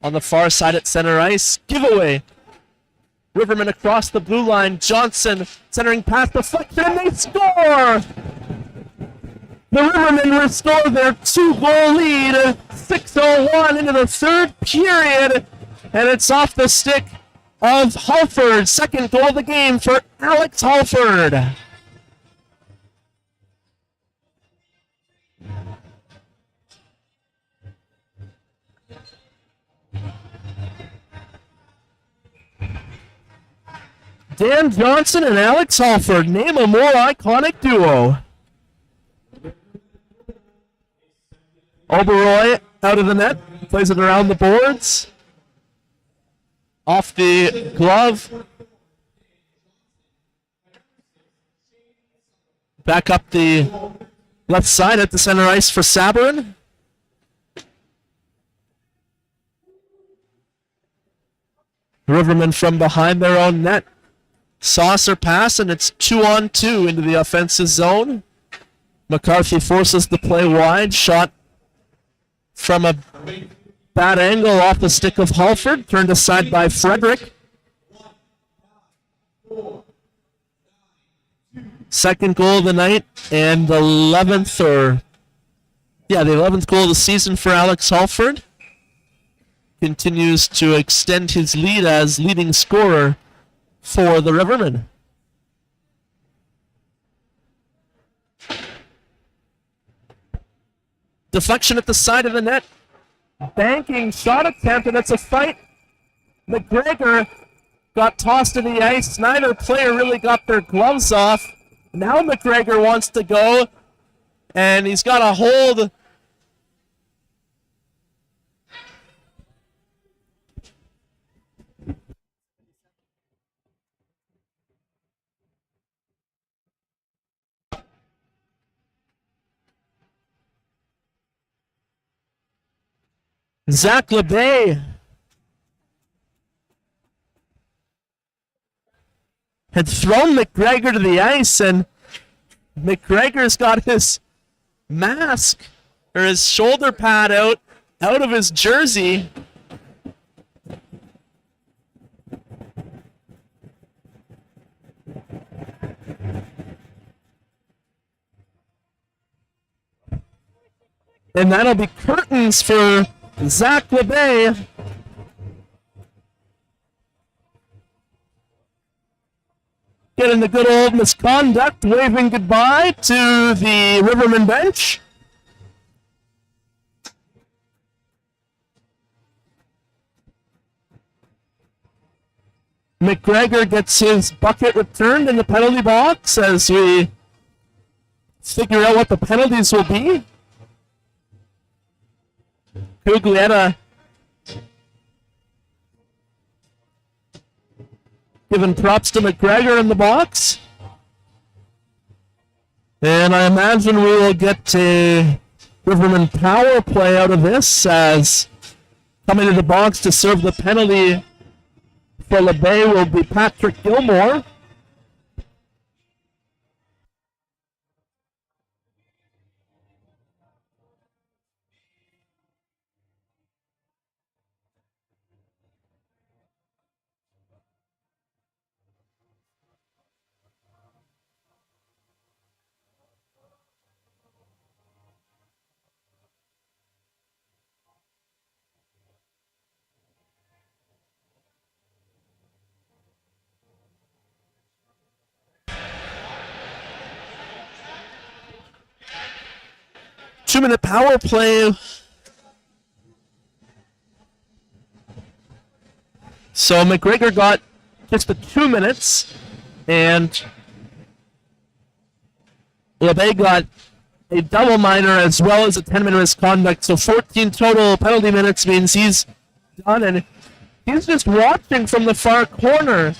on the far side at center ice. Giveaway. Riverman across the blue line. Johnson centering past deflection, and they score! The Rivermen restore their 2-goal lead. 6:01 into the third period, and it's off the stick of Halford. Second goal of the game for Alex Halford. Dan Johnson and Alex Halford, name a more iconic duo. Oberoi out of the net, plays it around the boards. Off the glove. Back up the left side at the center ice for Sabarin. Rivermen from behind their own net. Saucer pass, and it's 2-on-2 into the offensive zone. McCarthy forces the play wide. Shot from a bad angle off the stick of Halford. Turned aside by Frederick. Second goal of the night and the 11th goal of the season for Alex Halford. Continues to extend his lead as leading scorer for the Rivermen. Deflection at the side of the net. Banking shot attempt, and it's a fight. McGregor got tossed to the ice. Neither player really got their gloves off. Now McGregor wants to go, and he's got a hold. Zach LeBay had thrown McGregor to the ice, and McGregor's got his mask or his shoulder pad out of his jersey. And that'll be curtains for Zach LeBay. Getting the good old misconduct, waving goodbye to the Rivermen bench. McGregor gets his bucket returned in the penalty box as we figure out what the penalties will be. Cuglietta giving props to McGregor in the box. And I imagine we will get a Riverman power play out of this, as coming to the box to serve the penalty for LeBay will be Patrick Gilmore. Two-minute power play. So McGregor got just the 2 minutes, and LeBay got a double minor as well as a 10-minute misconduct. So 14 total penalty minutes means he's done, and he's just watching from the far corner.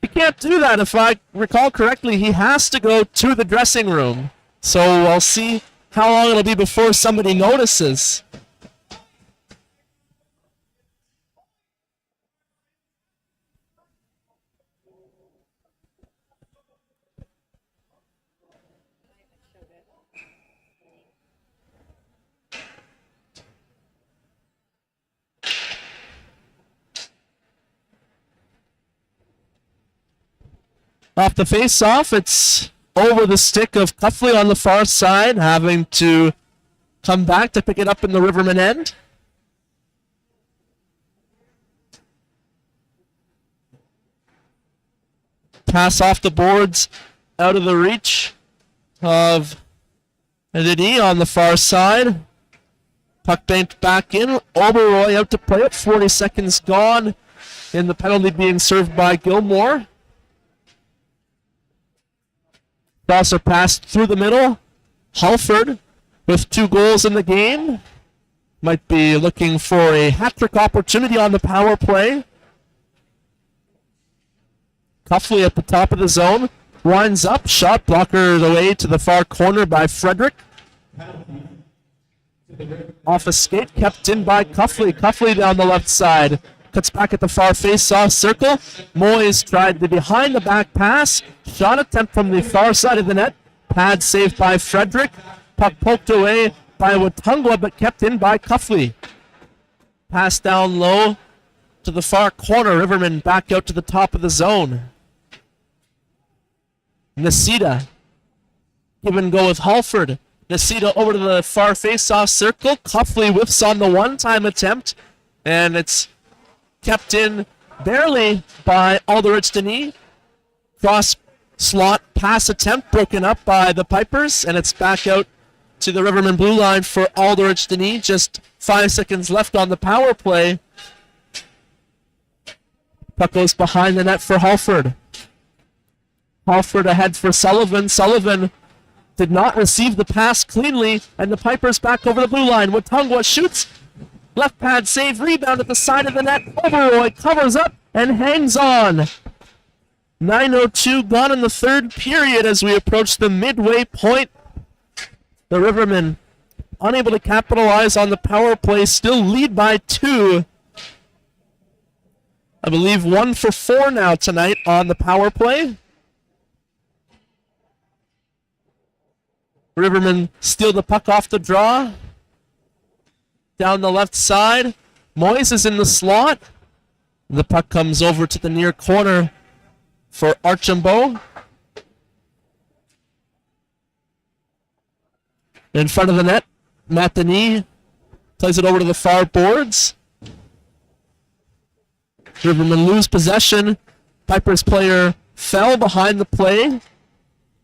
He can't do that. If I recall correctly, he has to go to the dressing room. So I'll see how long it'll be before somebody notices. Off the face-off, it's over the stick of Cuffley on the far side, having to come back to pick it up in the Riverman end. Pass off the boards, out of the reach of Didi on the far side. Puck banked back in. Oberoi out to play it. 40 seconds gone in the penalty being served by Gilmore. Crosser passed through the middle. Halford with 2 goals in the game. Might be looking for a hat-trick opportunity on the power play. Cuffley at the top of the zone. Winds up. Shot blocker away to the far corner by Frederick. Off a skate, kept in by Cuffley. Cuffley down the left side. cuts back at the far face-off circle. Moyes tried the behind-the-back pass. Shot attempt from the far side of the net. Pad saved by Frederick. Puck poked away by Watungwa, but kept in by Cuffley. Pass down low to the far corner. Rivermen back out to the top of the zone. Nasita. Give and go with Halford. Nasita over to the far face-off circle. Cuffley whiffs on the one-time attempt. And it's kept in barely by Alderich Denis. Cross slot pass attempt broken up by the Pipers. And it's back out to the Rivermen blue line for Alderich Denis. Just 5 seconds left on the power play. Puck goes behind the net for Halford. Halford ahead for Sullivan. Sullivan did not receive the pass cleanly, and the Pipers back over the blue line. Watungwa shoots. Left pad save, rebound at the side of the net. Oberoi covers up and hangs on. 9:02 gone in the third period as we approach the midway point. The Rivermen unable to capitalize on the power play, still lead by 2. I believe 1 for 4 now tonight on the power play. Rivermen steal the puck off the draw. Down the left side. Moyes is in the slot. The puck comes over to the near corner for Archambault. In front of the net, Matt Denis plays it over to the far boards. Rivermen lose possession. Pipers player fell behind the play.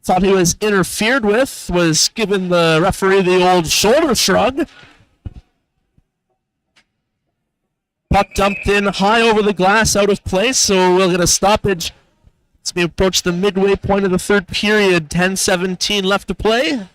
Thought he was interfered with, was given the referee the old shoulder shrug. Puck dumped in high over the glass, out of place, so we'll get a stoppage as we approach the midway point of the third period. 10:17 left to play.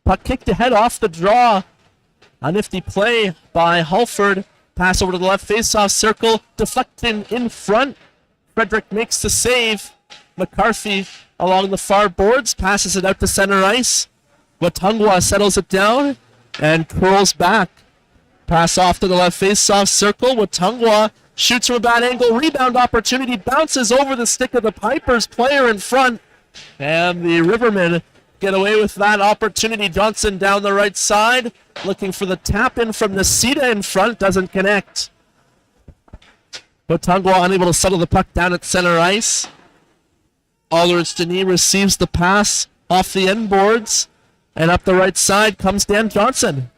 Puck kicked ahead off the draw. A nifty play by Halford. Pass over to the left face-off circle. Deflecting in front. Frederick makes the save. McCarthy along the far boards. Passes it out to center ice. Watungwa settles it down and curls back. Pass off to the left face-off circle. Watungwa shoots from a bad angle. Rebound opportunity. Bounces over the stick of the Pipers player in front. And the Rivermen get away with that opportunity. Johnson down the right side, looking for the tap in from Nasita in front, doesn't connect. Watungwa unable to settle the puck down at center ice. Alderich Denis receives the pass off the end boards, and up the right side comes Dan Johnson.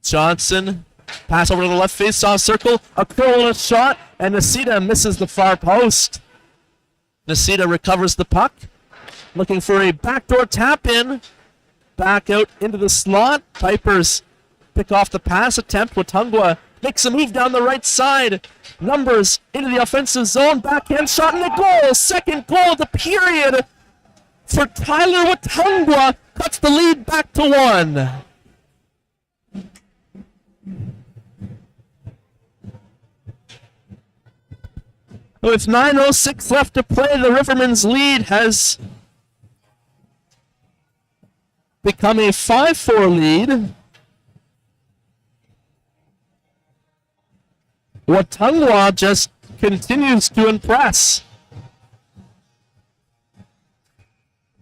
Johnson, pass over to the left face-off circle, a curl and a shot, and Nasita misses the far post. Nasita recovers the puck. Looking for a backdoor tap-in. Back out into the slot. Pipers pick off the pass attempt. Watungwa makes a move down the right side. Numbers into the offensive zone. Backhand shot and a goal. Second goal of the period for Tyler Watungwa. Cuts the lead back to 1. With 9:06 left to play, the Rivermen's lead has become a 5-4 lead. Watungwa just continues to impress.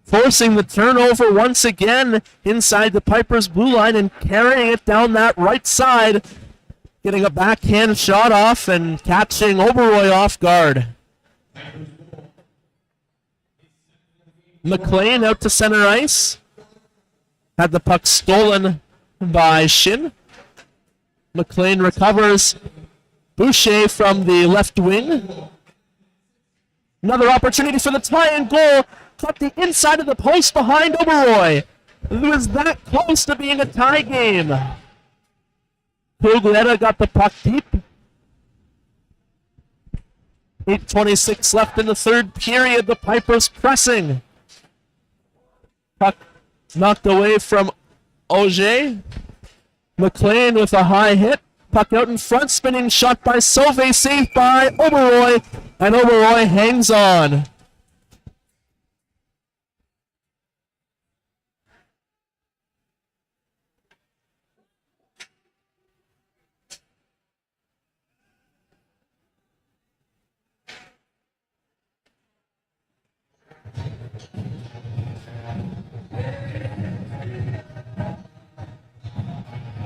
Forcing the turnover once again inside the Pipers' blue line and carrying it down that right side. Getting a backhand shot off and catching Oberoi off guard. McLean out to center ice. Had the puck stolen by Shin. McLean recovers. Boucher from the left wing. Another opportunity for the tie-in goal. Cut the inside of the post behind Oberoi. It was that close to being a tie game. Puglietta got the puck deep. 8:26 left in the third period. The Pipers pressing. Puck knocked away from Auger. McLean with a high hit. Puck out in front, spinning shot by Sauvé, saved by Oberoy, and Oberoy hangs on.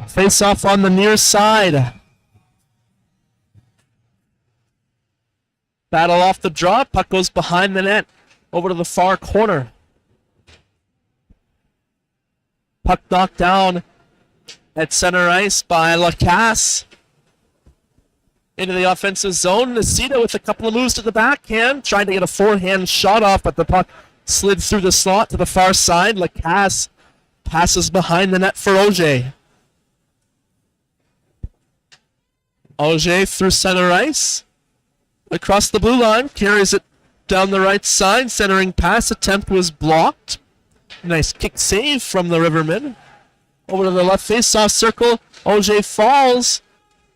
Face off on the near side. Battle off the draw. Puck goes behind the net. Over to the far corner. Puck knocked down at center ice by Lacasse. Into the offensive zone. Nacita with a couple of moves to the backhand. Trying to get a forehand shot off, but the puck slid through the slot to the far side. Lacasse passes behind the net for Auger. Auger through center ice. Across the blue line. Carries it down the right side. Centering pass attempt was blocked. Nice kick save from the Rivermen. Over to the left face-off circle. Auger falls.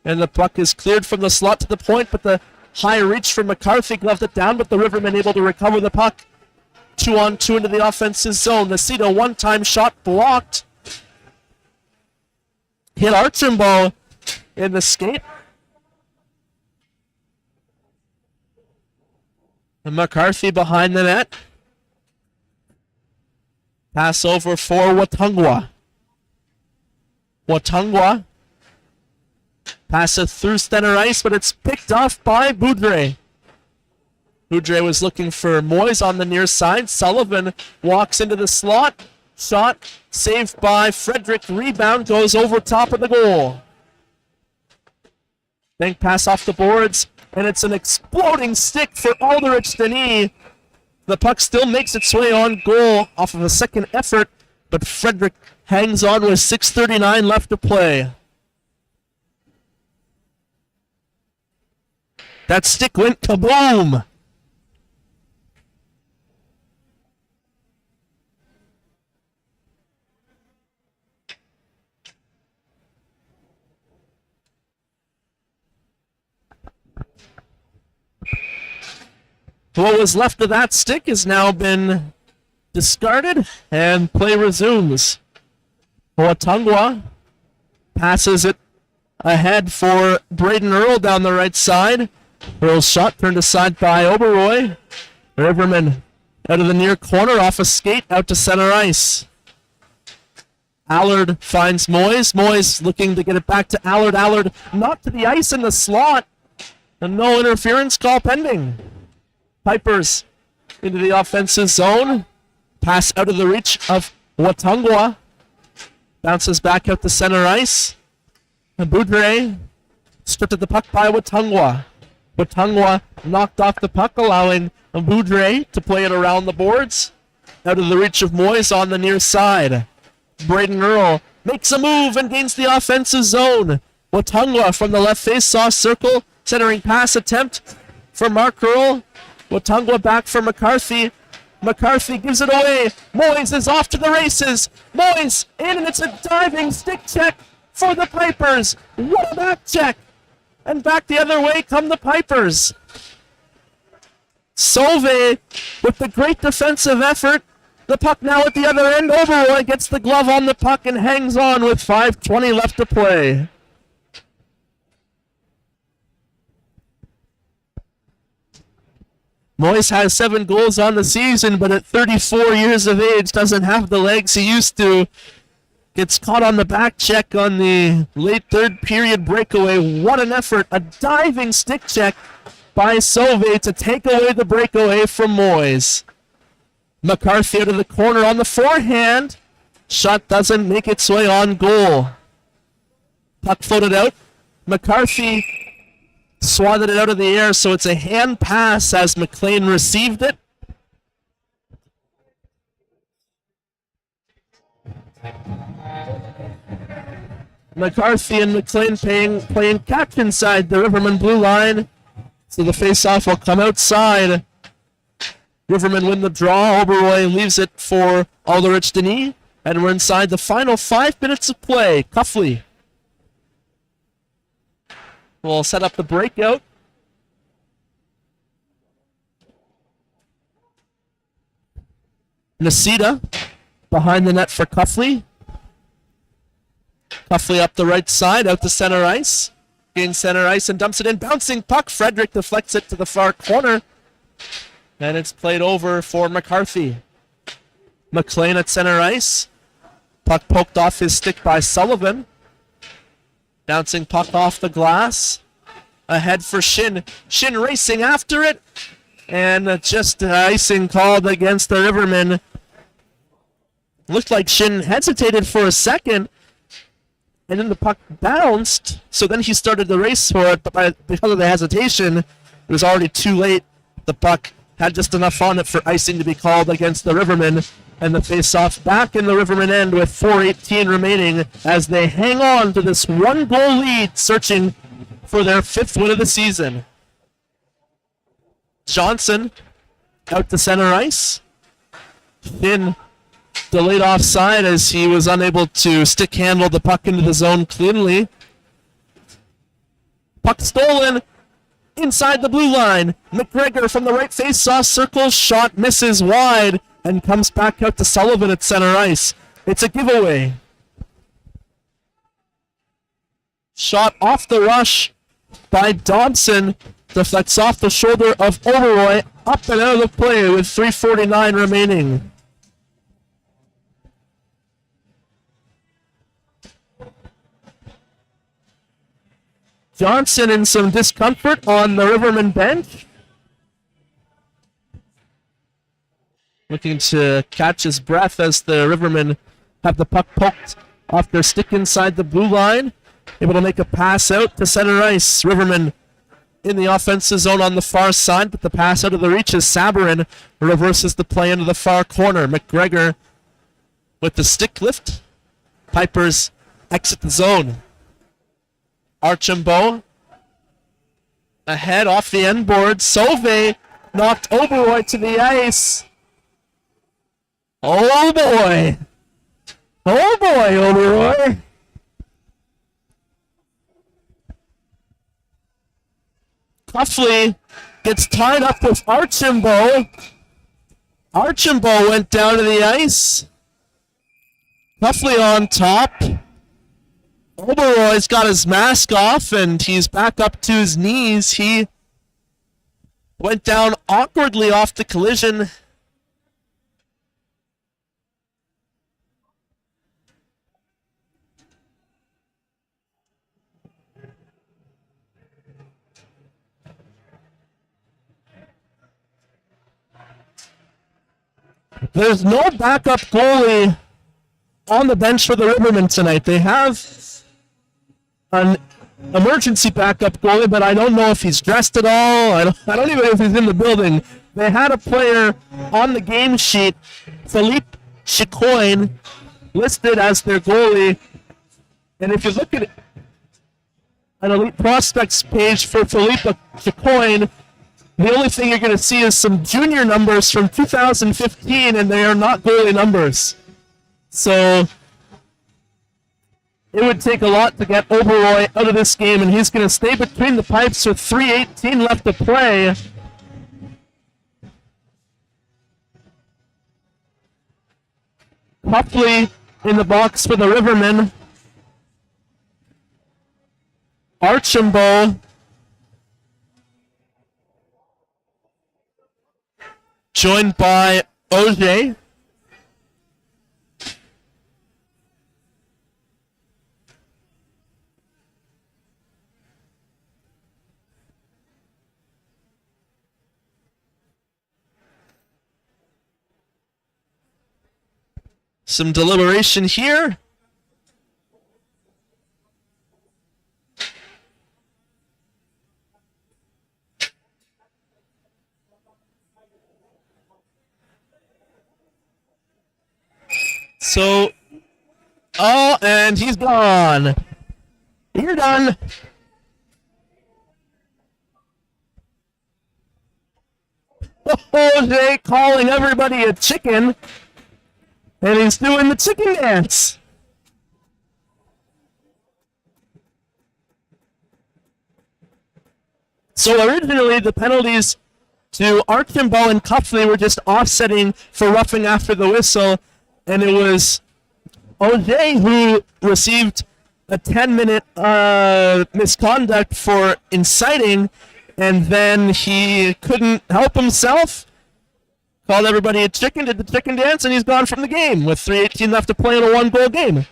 And the puck is cleared from the slot to the point. But the high reach from McCarthy gloved it down. But the Rivermen able to recover the puck. 2-on-2 into the offensive zone. Nacita one-time shot blocked. Hit Archambault in the skate. And McCarthy behind the net. Pass over for Watungwa. Watungwa. Pass it through center ice, but it's picked off by Boudre. Boudre was looking for Moyes on the near side. Sullivan walks into the slot. Shot saved by Frederick. Rebound goes over top of the goal. Bank pass off the boards. And it's an exploding stick for Alderich Denis. The puck still makes its way on goal off of a second effort, but Frederick hangs on with 6:39 left to play. That stick went kaboom! What was left of that stick has now been discarded, and play resumes. Watungwa passes it ahead for Braden Earl down the right side. Earl's shot turned aside by Oberoy. Riverman out of the near corner off a skate out to center ice. Allard finds Moyes. Moyes looking to get it back to Allard. Allard knocked to the ice in the slot, and no interference call pending. Pipers into the offensive zone. Pass out of the reach of Watungwa. Bounces back out to center ice. And Boudre stripped at the puck by Watungwa. Watungwa knocked off the puck, allowing Boudre to play it around the boards. Out of the reach of Moyes on the near side. Braden Earl makes a move and gains the offensive zone. Watungwa from the left face-off circle. Centering pass attempt for Mark Earl. Watungwa back for McCarthy. McCarthy gives it away. Moyes is off to the races. Moyes in, and it's a diving stick check for the Pipers. What a back check. And back the other way come the Pipers. Sauvé with the great defensive effort. The puck now at the other end. Oberoy gets the glove on the puck and hangs on with 5:20 left to play. Moyes has 7 goals on the season, but at 34 years of age doesn't have the legs he used to. Gets caught on the back check on the late third period breakaway. What an effort. A diving stick check by Sauvé to take away the breakaway from Moyes. McCarthy out of the corner on the forehand. Shot doesn't make its way on goal. Puck floated out. McCarthy swatted it out of the air, so it's a hand pass as McLean received it. McCarthy and McLean playing catch inside the Riverman blue line. So the face-off will come outside. Rivermen win the draw. Oberoy leaves it for Alderich Denis And we're inside the final 5 minutes of play. Cuffley will set up the breakout. Nasita behind the net for Cuffley. Cuffley up the right side, out to center ice. Gains center ice and dumps it in. Bouncing puck. Frederick deflects it to the far corner. And it's played over for McCarthy. McLean at center ice. Puck poked off his stick by Sullivan. Bouncing puck off the glass. Ahead for Shin. Shin racing after it. And just icing called against the Rivermen. Looked like Shin hesitated for a second. And then the puck bounced. So then he started the race for it. But because of the hesitation, it was already too late. The puck had just enough on it for icing to be called against the Rivermen. And the face-off back in the Rivermen end with 4:18 remaining as they hang on to this 1-goal lead, searching for their 5th win of the season. Johnson out to center ice. Finn delayed offside as he was unable to stick handle the puck into the zone cleanly. Puck stolen inside the blue line. McGregor from the right face-off circle, shot misses wide and comes back out to Sullivan at center ice. It's a giveaway. Shot off the rush by Dobson. Deflects off the shoulder of Oberoy. Up and out of the play with 3:49 remaining. Johnson in some discomfort on the Riverman bench. Looking to catch his breath as the Rivermen have the puck poked off their stick inside the blue line. Able to make a pass out to center ice. Rivermen in the offensive zone on the far side, but the pass out of the reach is Sabarin reverses the play into the far corner. McGregor with the stick lift. Pipers exit the zone. Archambault ahead off the end board. Sauve knocked Oberoy to the ice. Oh boy! Oh boy, Oberoy! Cuffley gets tied up with Archambault. Archambault went down to the ice. Cuffley on top. Oberoy's got his mask off and he's back up to his knees. He went down awkwardly off the collision. There's no backup goalie on the bench for the Rivermen tonight. They have an emergency backup goalie, but I don't know if he's dressed at all. I don't even know if he's in the building. They had a player on the game sheet, Philippe Chicoine, listed as their goalie. And if you look at an elite prospects page for Philippe Chicoine, the only thing you're going to see is some junior numbers from 2015, and they are not goalie numbers. So it would take a lot to get Oberoy out of this game, and he's going to stay between the pipes with 3:18 left to play. Cuffley in the box for the Rivermen. Archambault joined by Auger. Some deliberation here. So, oh, and he's gone. You're done. Jose calling everybody a chicken. And he's doing the chicken dance. So originally, the penalties to Archambault and Cuffley were just offsetting for roughing after the whistle, and it was Auger who received a 10-minute misconduct for inciting, and then he couldn't help himself, called everybody a chicken, did the chicken dance, and he's gone from the game with 3:18 left to play in a one-goal game.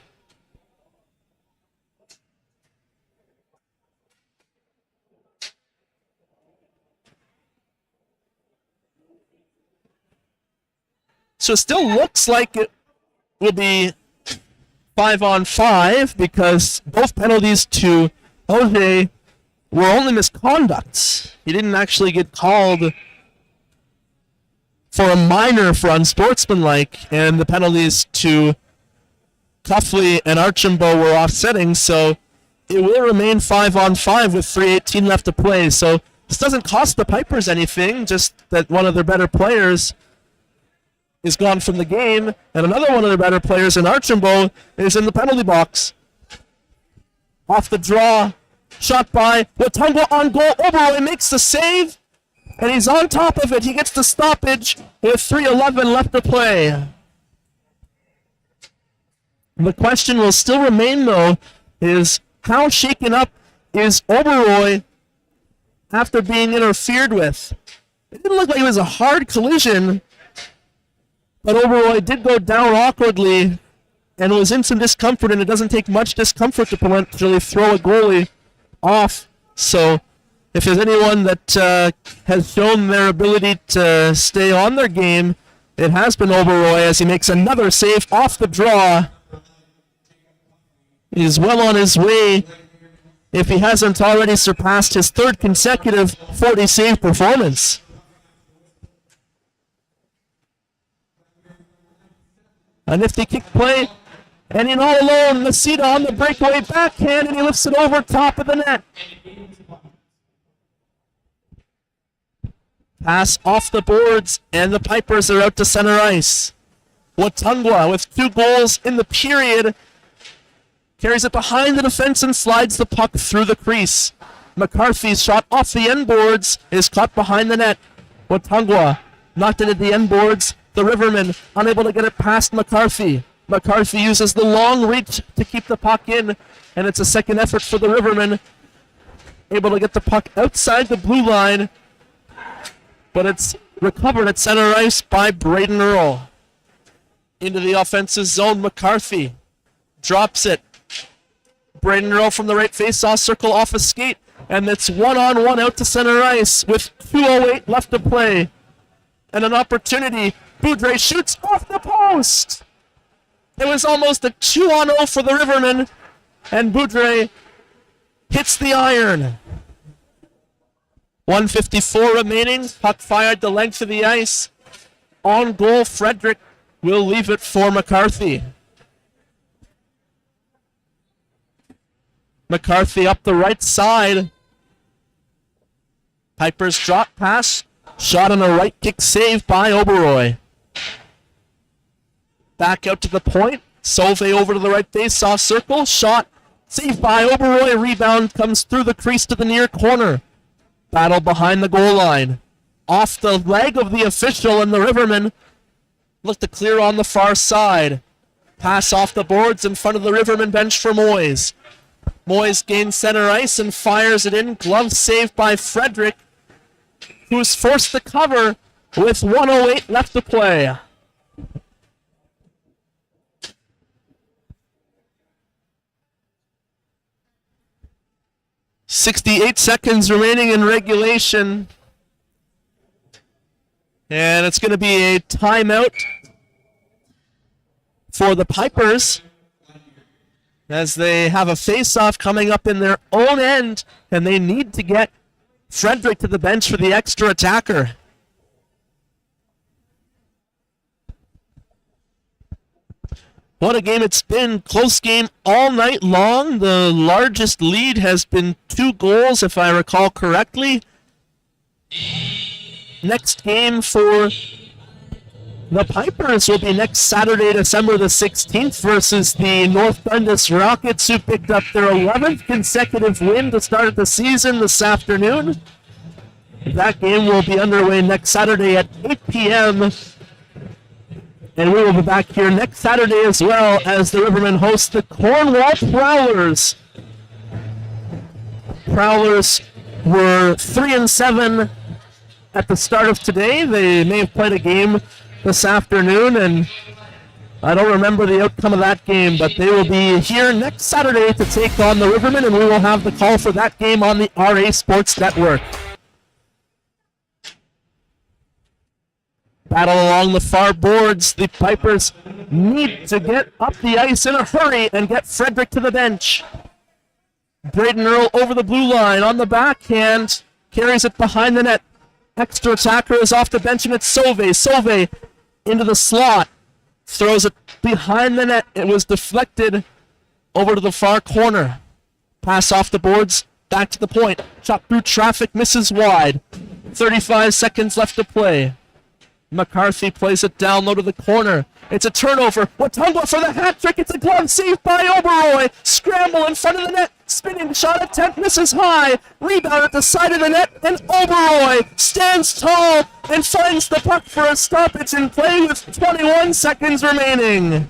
So it still looks like it will be 5-on-5 because both penalties to Auger were only misconducts. He didn't actually get called for a minor for unsportsmanlike, and the penalties to Cuffley and Archambault were offsetting, so it will remain 5-on-5 with 3:18 left to play. So this doesn't cost the Pipers anything, just that one of their better players is gone from the game, and another one of their better players in Archambault is in the penalty box. Off the draw, shot by Watungwa on goal. Oberoi makes the save, and he's on top of it. He gets the stoppage with 3:11 left to play. The question will still remain, though, is how shaken up is Oberoi after being interfered with? It didn't look like it was a hard collision, but Oberoi did go down awkwardly and was in some discomfort, and it doesn't take much discomfort to potentially throw a goalie off. So if there's anyone that has shown their ability to stay on their game, it has been Oberoi as he makes another save off the draw. He's well on his way, if he hasn't already surpassed his third consecutive 40-save performance. A nifty kick play, and in all alone, Masita on the breakaway backhand, and he lifts it over top of the net. Pass off the boards, and the Pipers are out to center ice. Watungwa, with 2 goals in the period, carries it behind the defense and slides the puck through the crease. McCarthy's shot off the end boards is caught behind the net. Watungwa knocked it at the end boards. The Rivermen unable to get it past McCarthy. McCarthy uses the long reach to keep the puck in, and it's a second effort for the Rivermen. Able to get the puck outside the blue line, but it's recovered at center ice by Braden Earl. Into the offensive zone, McCarthy drops it. Braden Earl from the right face-off circle off a skate, and it's one-on-one out to center ice with 2:08 left to play. And an opportunity. Boudre shoots off the post. It was almost a 2-on-0 for the Rivermen, and Boudre hits the iron. 1:54 remaining. Puck fired the length of the ice. On goal, Frederick will leave it for McCarthy. McCarthy up the right side. Pipers drop pass. Shot on a right kick save by Oberoi. Back out to the point. Sauve over to the right face-off circle. Shot. Saved by Oberoi. Rebound comes through the crease to the near corner. Battle behind the goal line. Off the leg of the official, and the Rivermen look to clear on the far side. Pass off the boards in front of the Rivermen bench for Moyes. Moyes gains center ice and fires it in. Glove saved by Frederick, who's forced to cover with 1:08 left to play. .68 seconds remaining in regulation. And it's going to be a timeout for the Pipers as they have a face-off coming up in their own end, and they need to get Frederick to the bench for the extra attacker. What a game it's been. Close game all night long. The largest lead has been 2 goals, if I recall correctly. Next game for The Pipers will be next Saturday, December the 16th versus the North Dundas Rockets, who picked up their 11th consecutive win to start the season this afternoon. That game will be underway next Saturday at 8 p.m. And we will be back here next Saturday as well as the Rivermen host the Cornwall Prowlers. Prowlers were 3-7 at the start of today. They may have played a game this afternoon, and I don't remember the outcome of that game, but they will be here next Saturday to take on the Rivermen, and we will have the call for that game on the RA Sports Network. Battle along the far boards. The Pipers need to get up the ice in a hurry and get Frederick to the bench. Braden Earl over the blue line on the backhand, carries it behind the net. Extra attacker is off the bench, and it's Sauve. Sauve into the slot, throws it behind the net. It was deflected over to the far corner. Pass off the boards, back to the point. Shot through traffic, misses wide. 35 seconds left to play. McCarthy plays it down low to the corner. It's a turnover. Watungwa for the hat trick. It's a glove save by Oberoy. Scramble in front of the net. Spinning shot attempt misses high. Rebound at the side of the net. And Oberoy stands tall and finds the puck for a stoppage in play with 21 seconds remaining.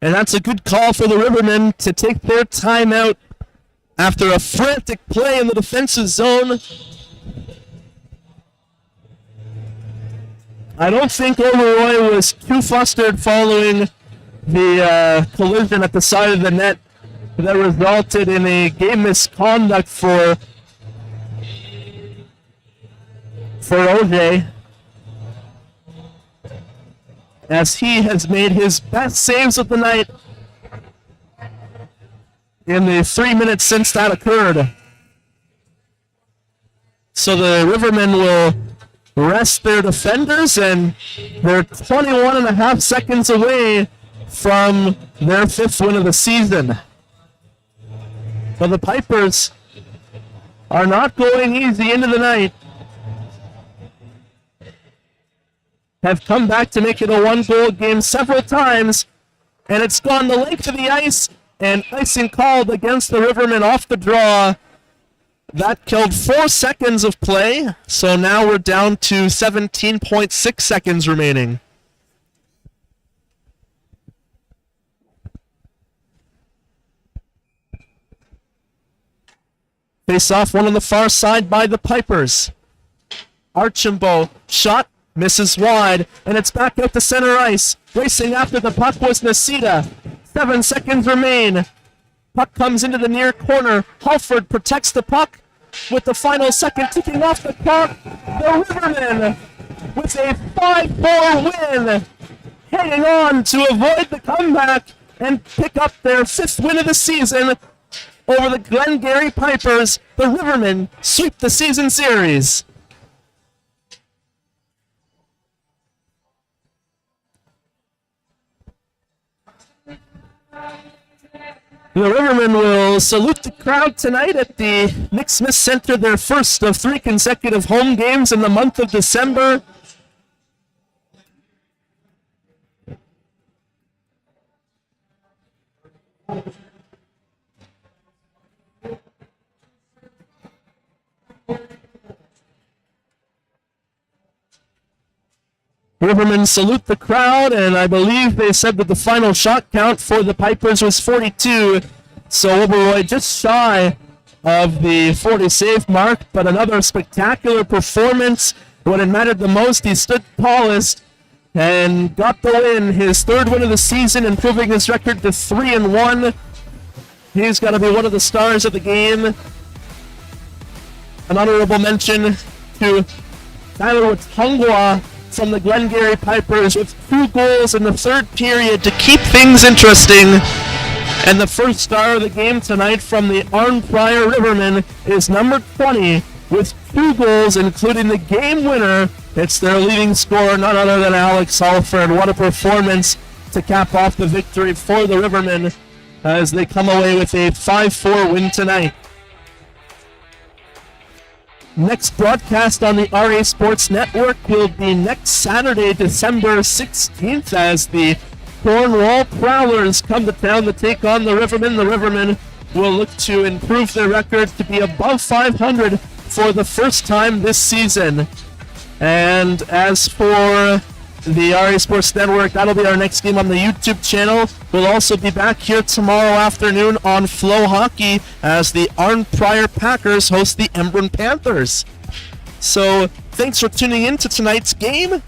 And that's a good call for the Rivermen to take their timeout after a frantic play in the defensive zone. I don't think Oberoy was too flustered following the collision at the side of the net that resulted in a game misconduct for OJ, as he has made his best saves of the night in the 3 minutes since that occurred. So the Rivermen will rest their defenders, and they're 21 and a half seconds away from their 5th win of the season. But the Pipers are not going easy into the night. Have come back to make it a one-goal game several times, and it's gone the length of the ice, and icing called against the Rivermen off the draw. That killed 4 seconds of play, so now we're down to 17.6 seconds remaining. Face off one on the far side by the Pipers. Archambault shot. Misses wide, and it's back out to center ice. Racing after the puck was Nasita. 7 seconds remain. Puck comes into the near corner. Halford protects the puck with the final second ticking off the clock. The Rivermen with a 5-4 win, hanging on to avoid the comeback and pick up their 5th win of the season over the Glengarry Pipers. The Rivermen sweep the season series. The Rivermen will salute the crowd tonight at the Nick Smith Center, their first of 3 consecutive home games in the month of December. Rivermen salute the crowd, and I believe they said that the final shot count for the Pipers was 42. So Oberoy just shy of the 40 save mark, but another spectacular performance. When it mattered the most, he stood tallest and got the win, his 3rd win of the season, improving his record to 3-1. He's got to be one of the stars of the game. An honorable mention to Tyler Watungwa from the Glengarry Pipers with 2 goals in the 3rd period to keep things interesting. And the first star of the game tonight from the Arnprior Rivermen is number 20 with 2 goals, including the game winner It's their leading scorer, none other than Alex Alford. What a performance to cap off the victory for the Rivermen as they come away with a 5-4 win tonight. Next broadcast on the RA Sports Network will be next Saturday, December 16th, as the Cornwall Prowlers come to town to take on the Rivermen. The Rivermen will look to improve their record to be above 500 for the first time this season. And as for the RA Sports Network, that'll be our next game on the YouTube channel. We'll also be back here tomorrow afternoon on Flow Hockey as the Arnprior Packers host the Embrun Panthers. So thanks for tuning in to tonight's game.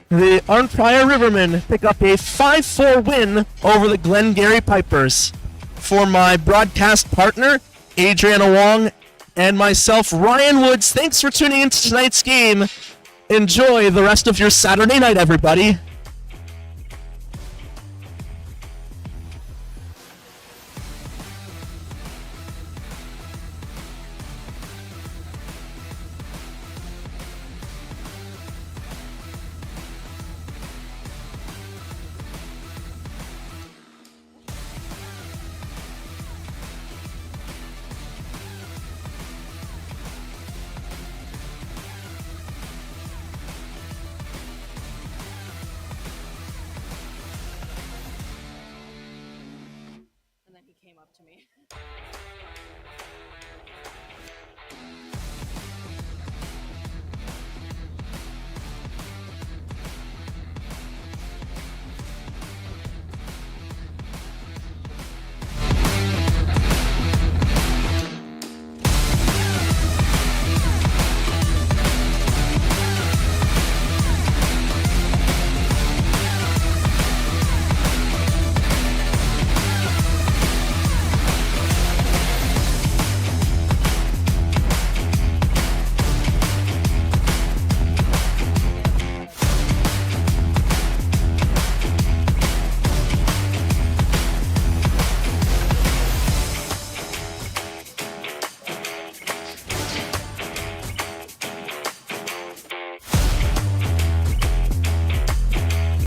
The Arnprior Rivermen pick up a 5-4 win over the Glengarry Pipers. For my broadcast partner, Adriana Wong, and myself, Ryan Woods, thanks for tuning in to tonight's game. Enjoy the rest of your Saturday night, everybody.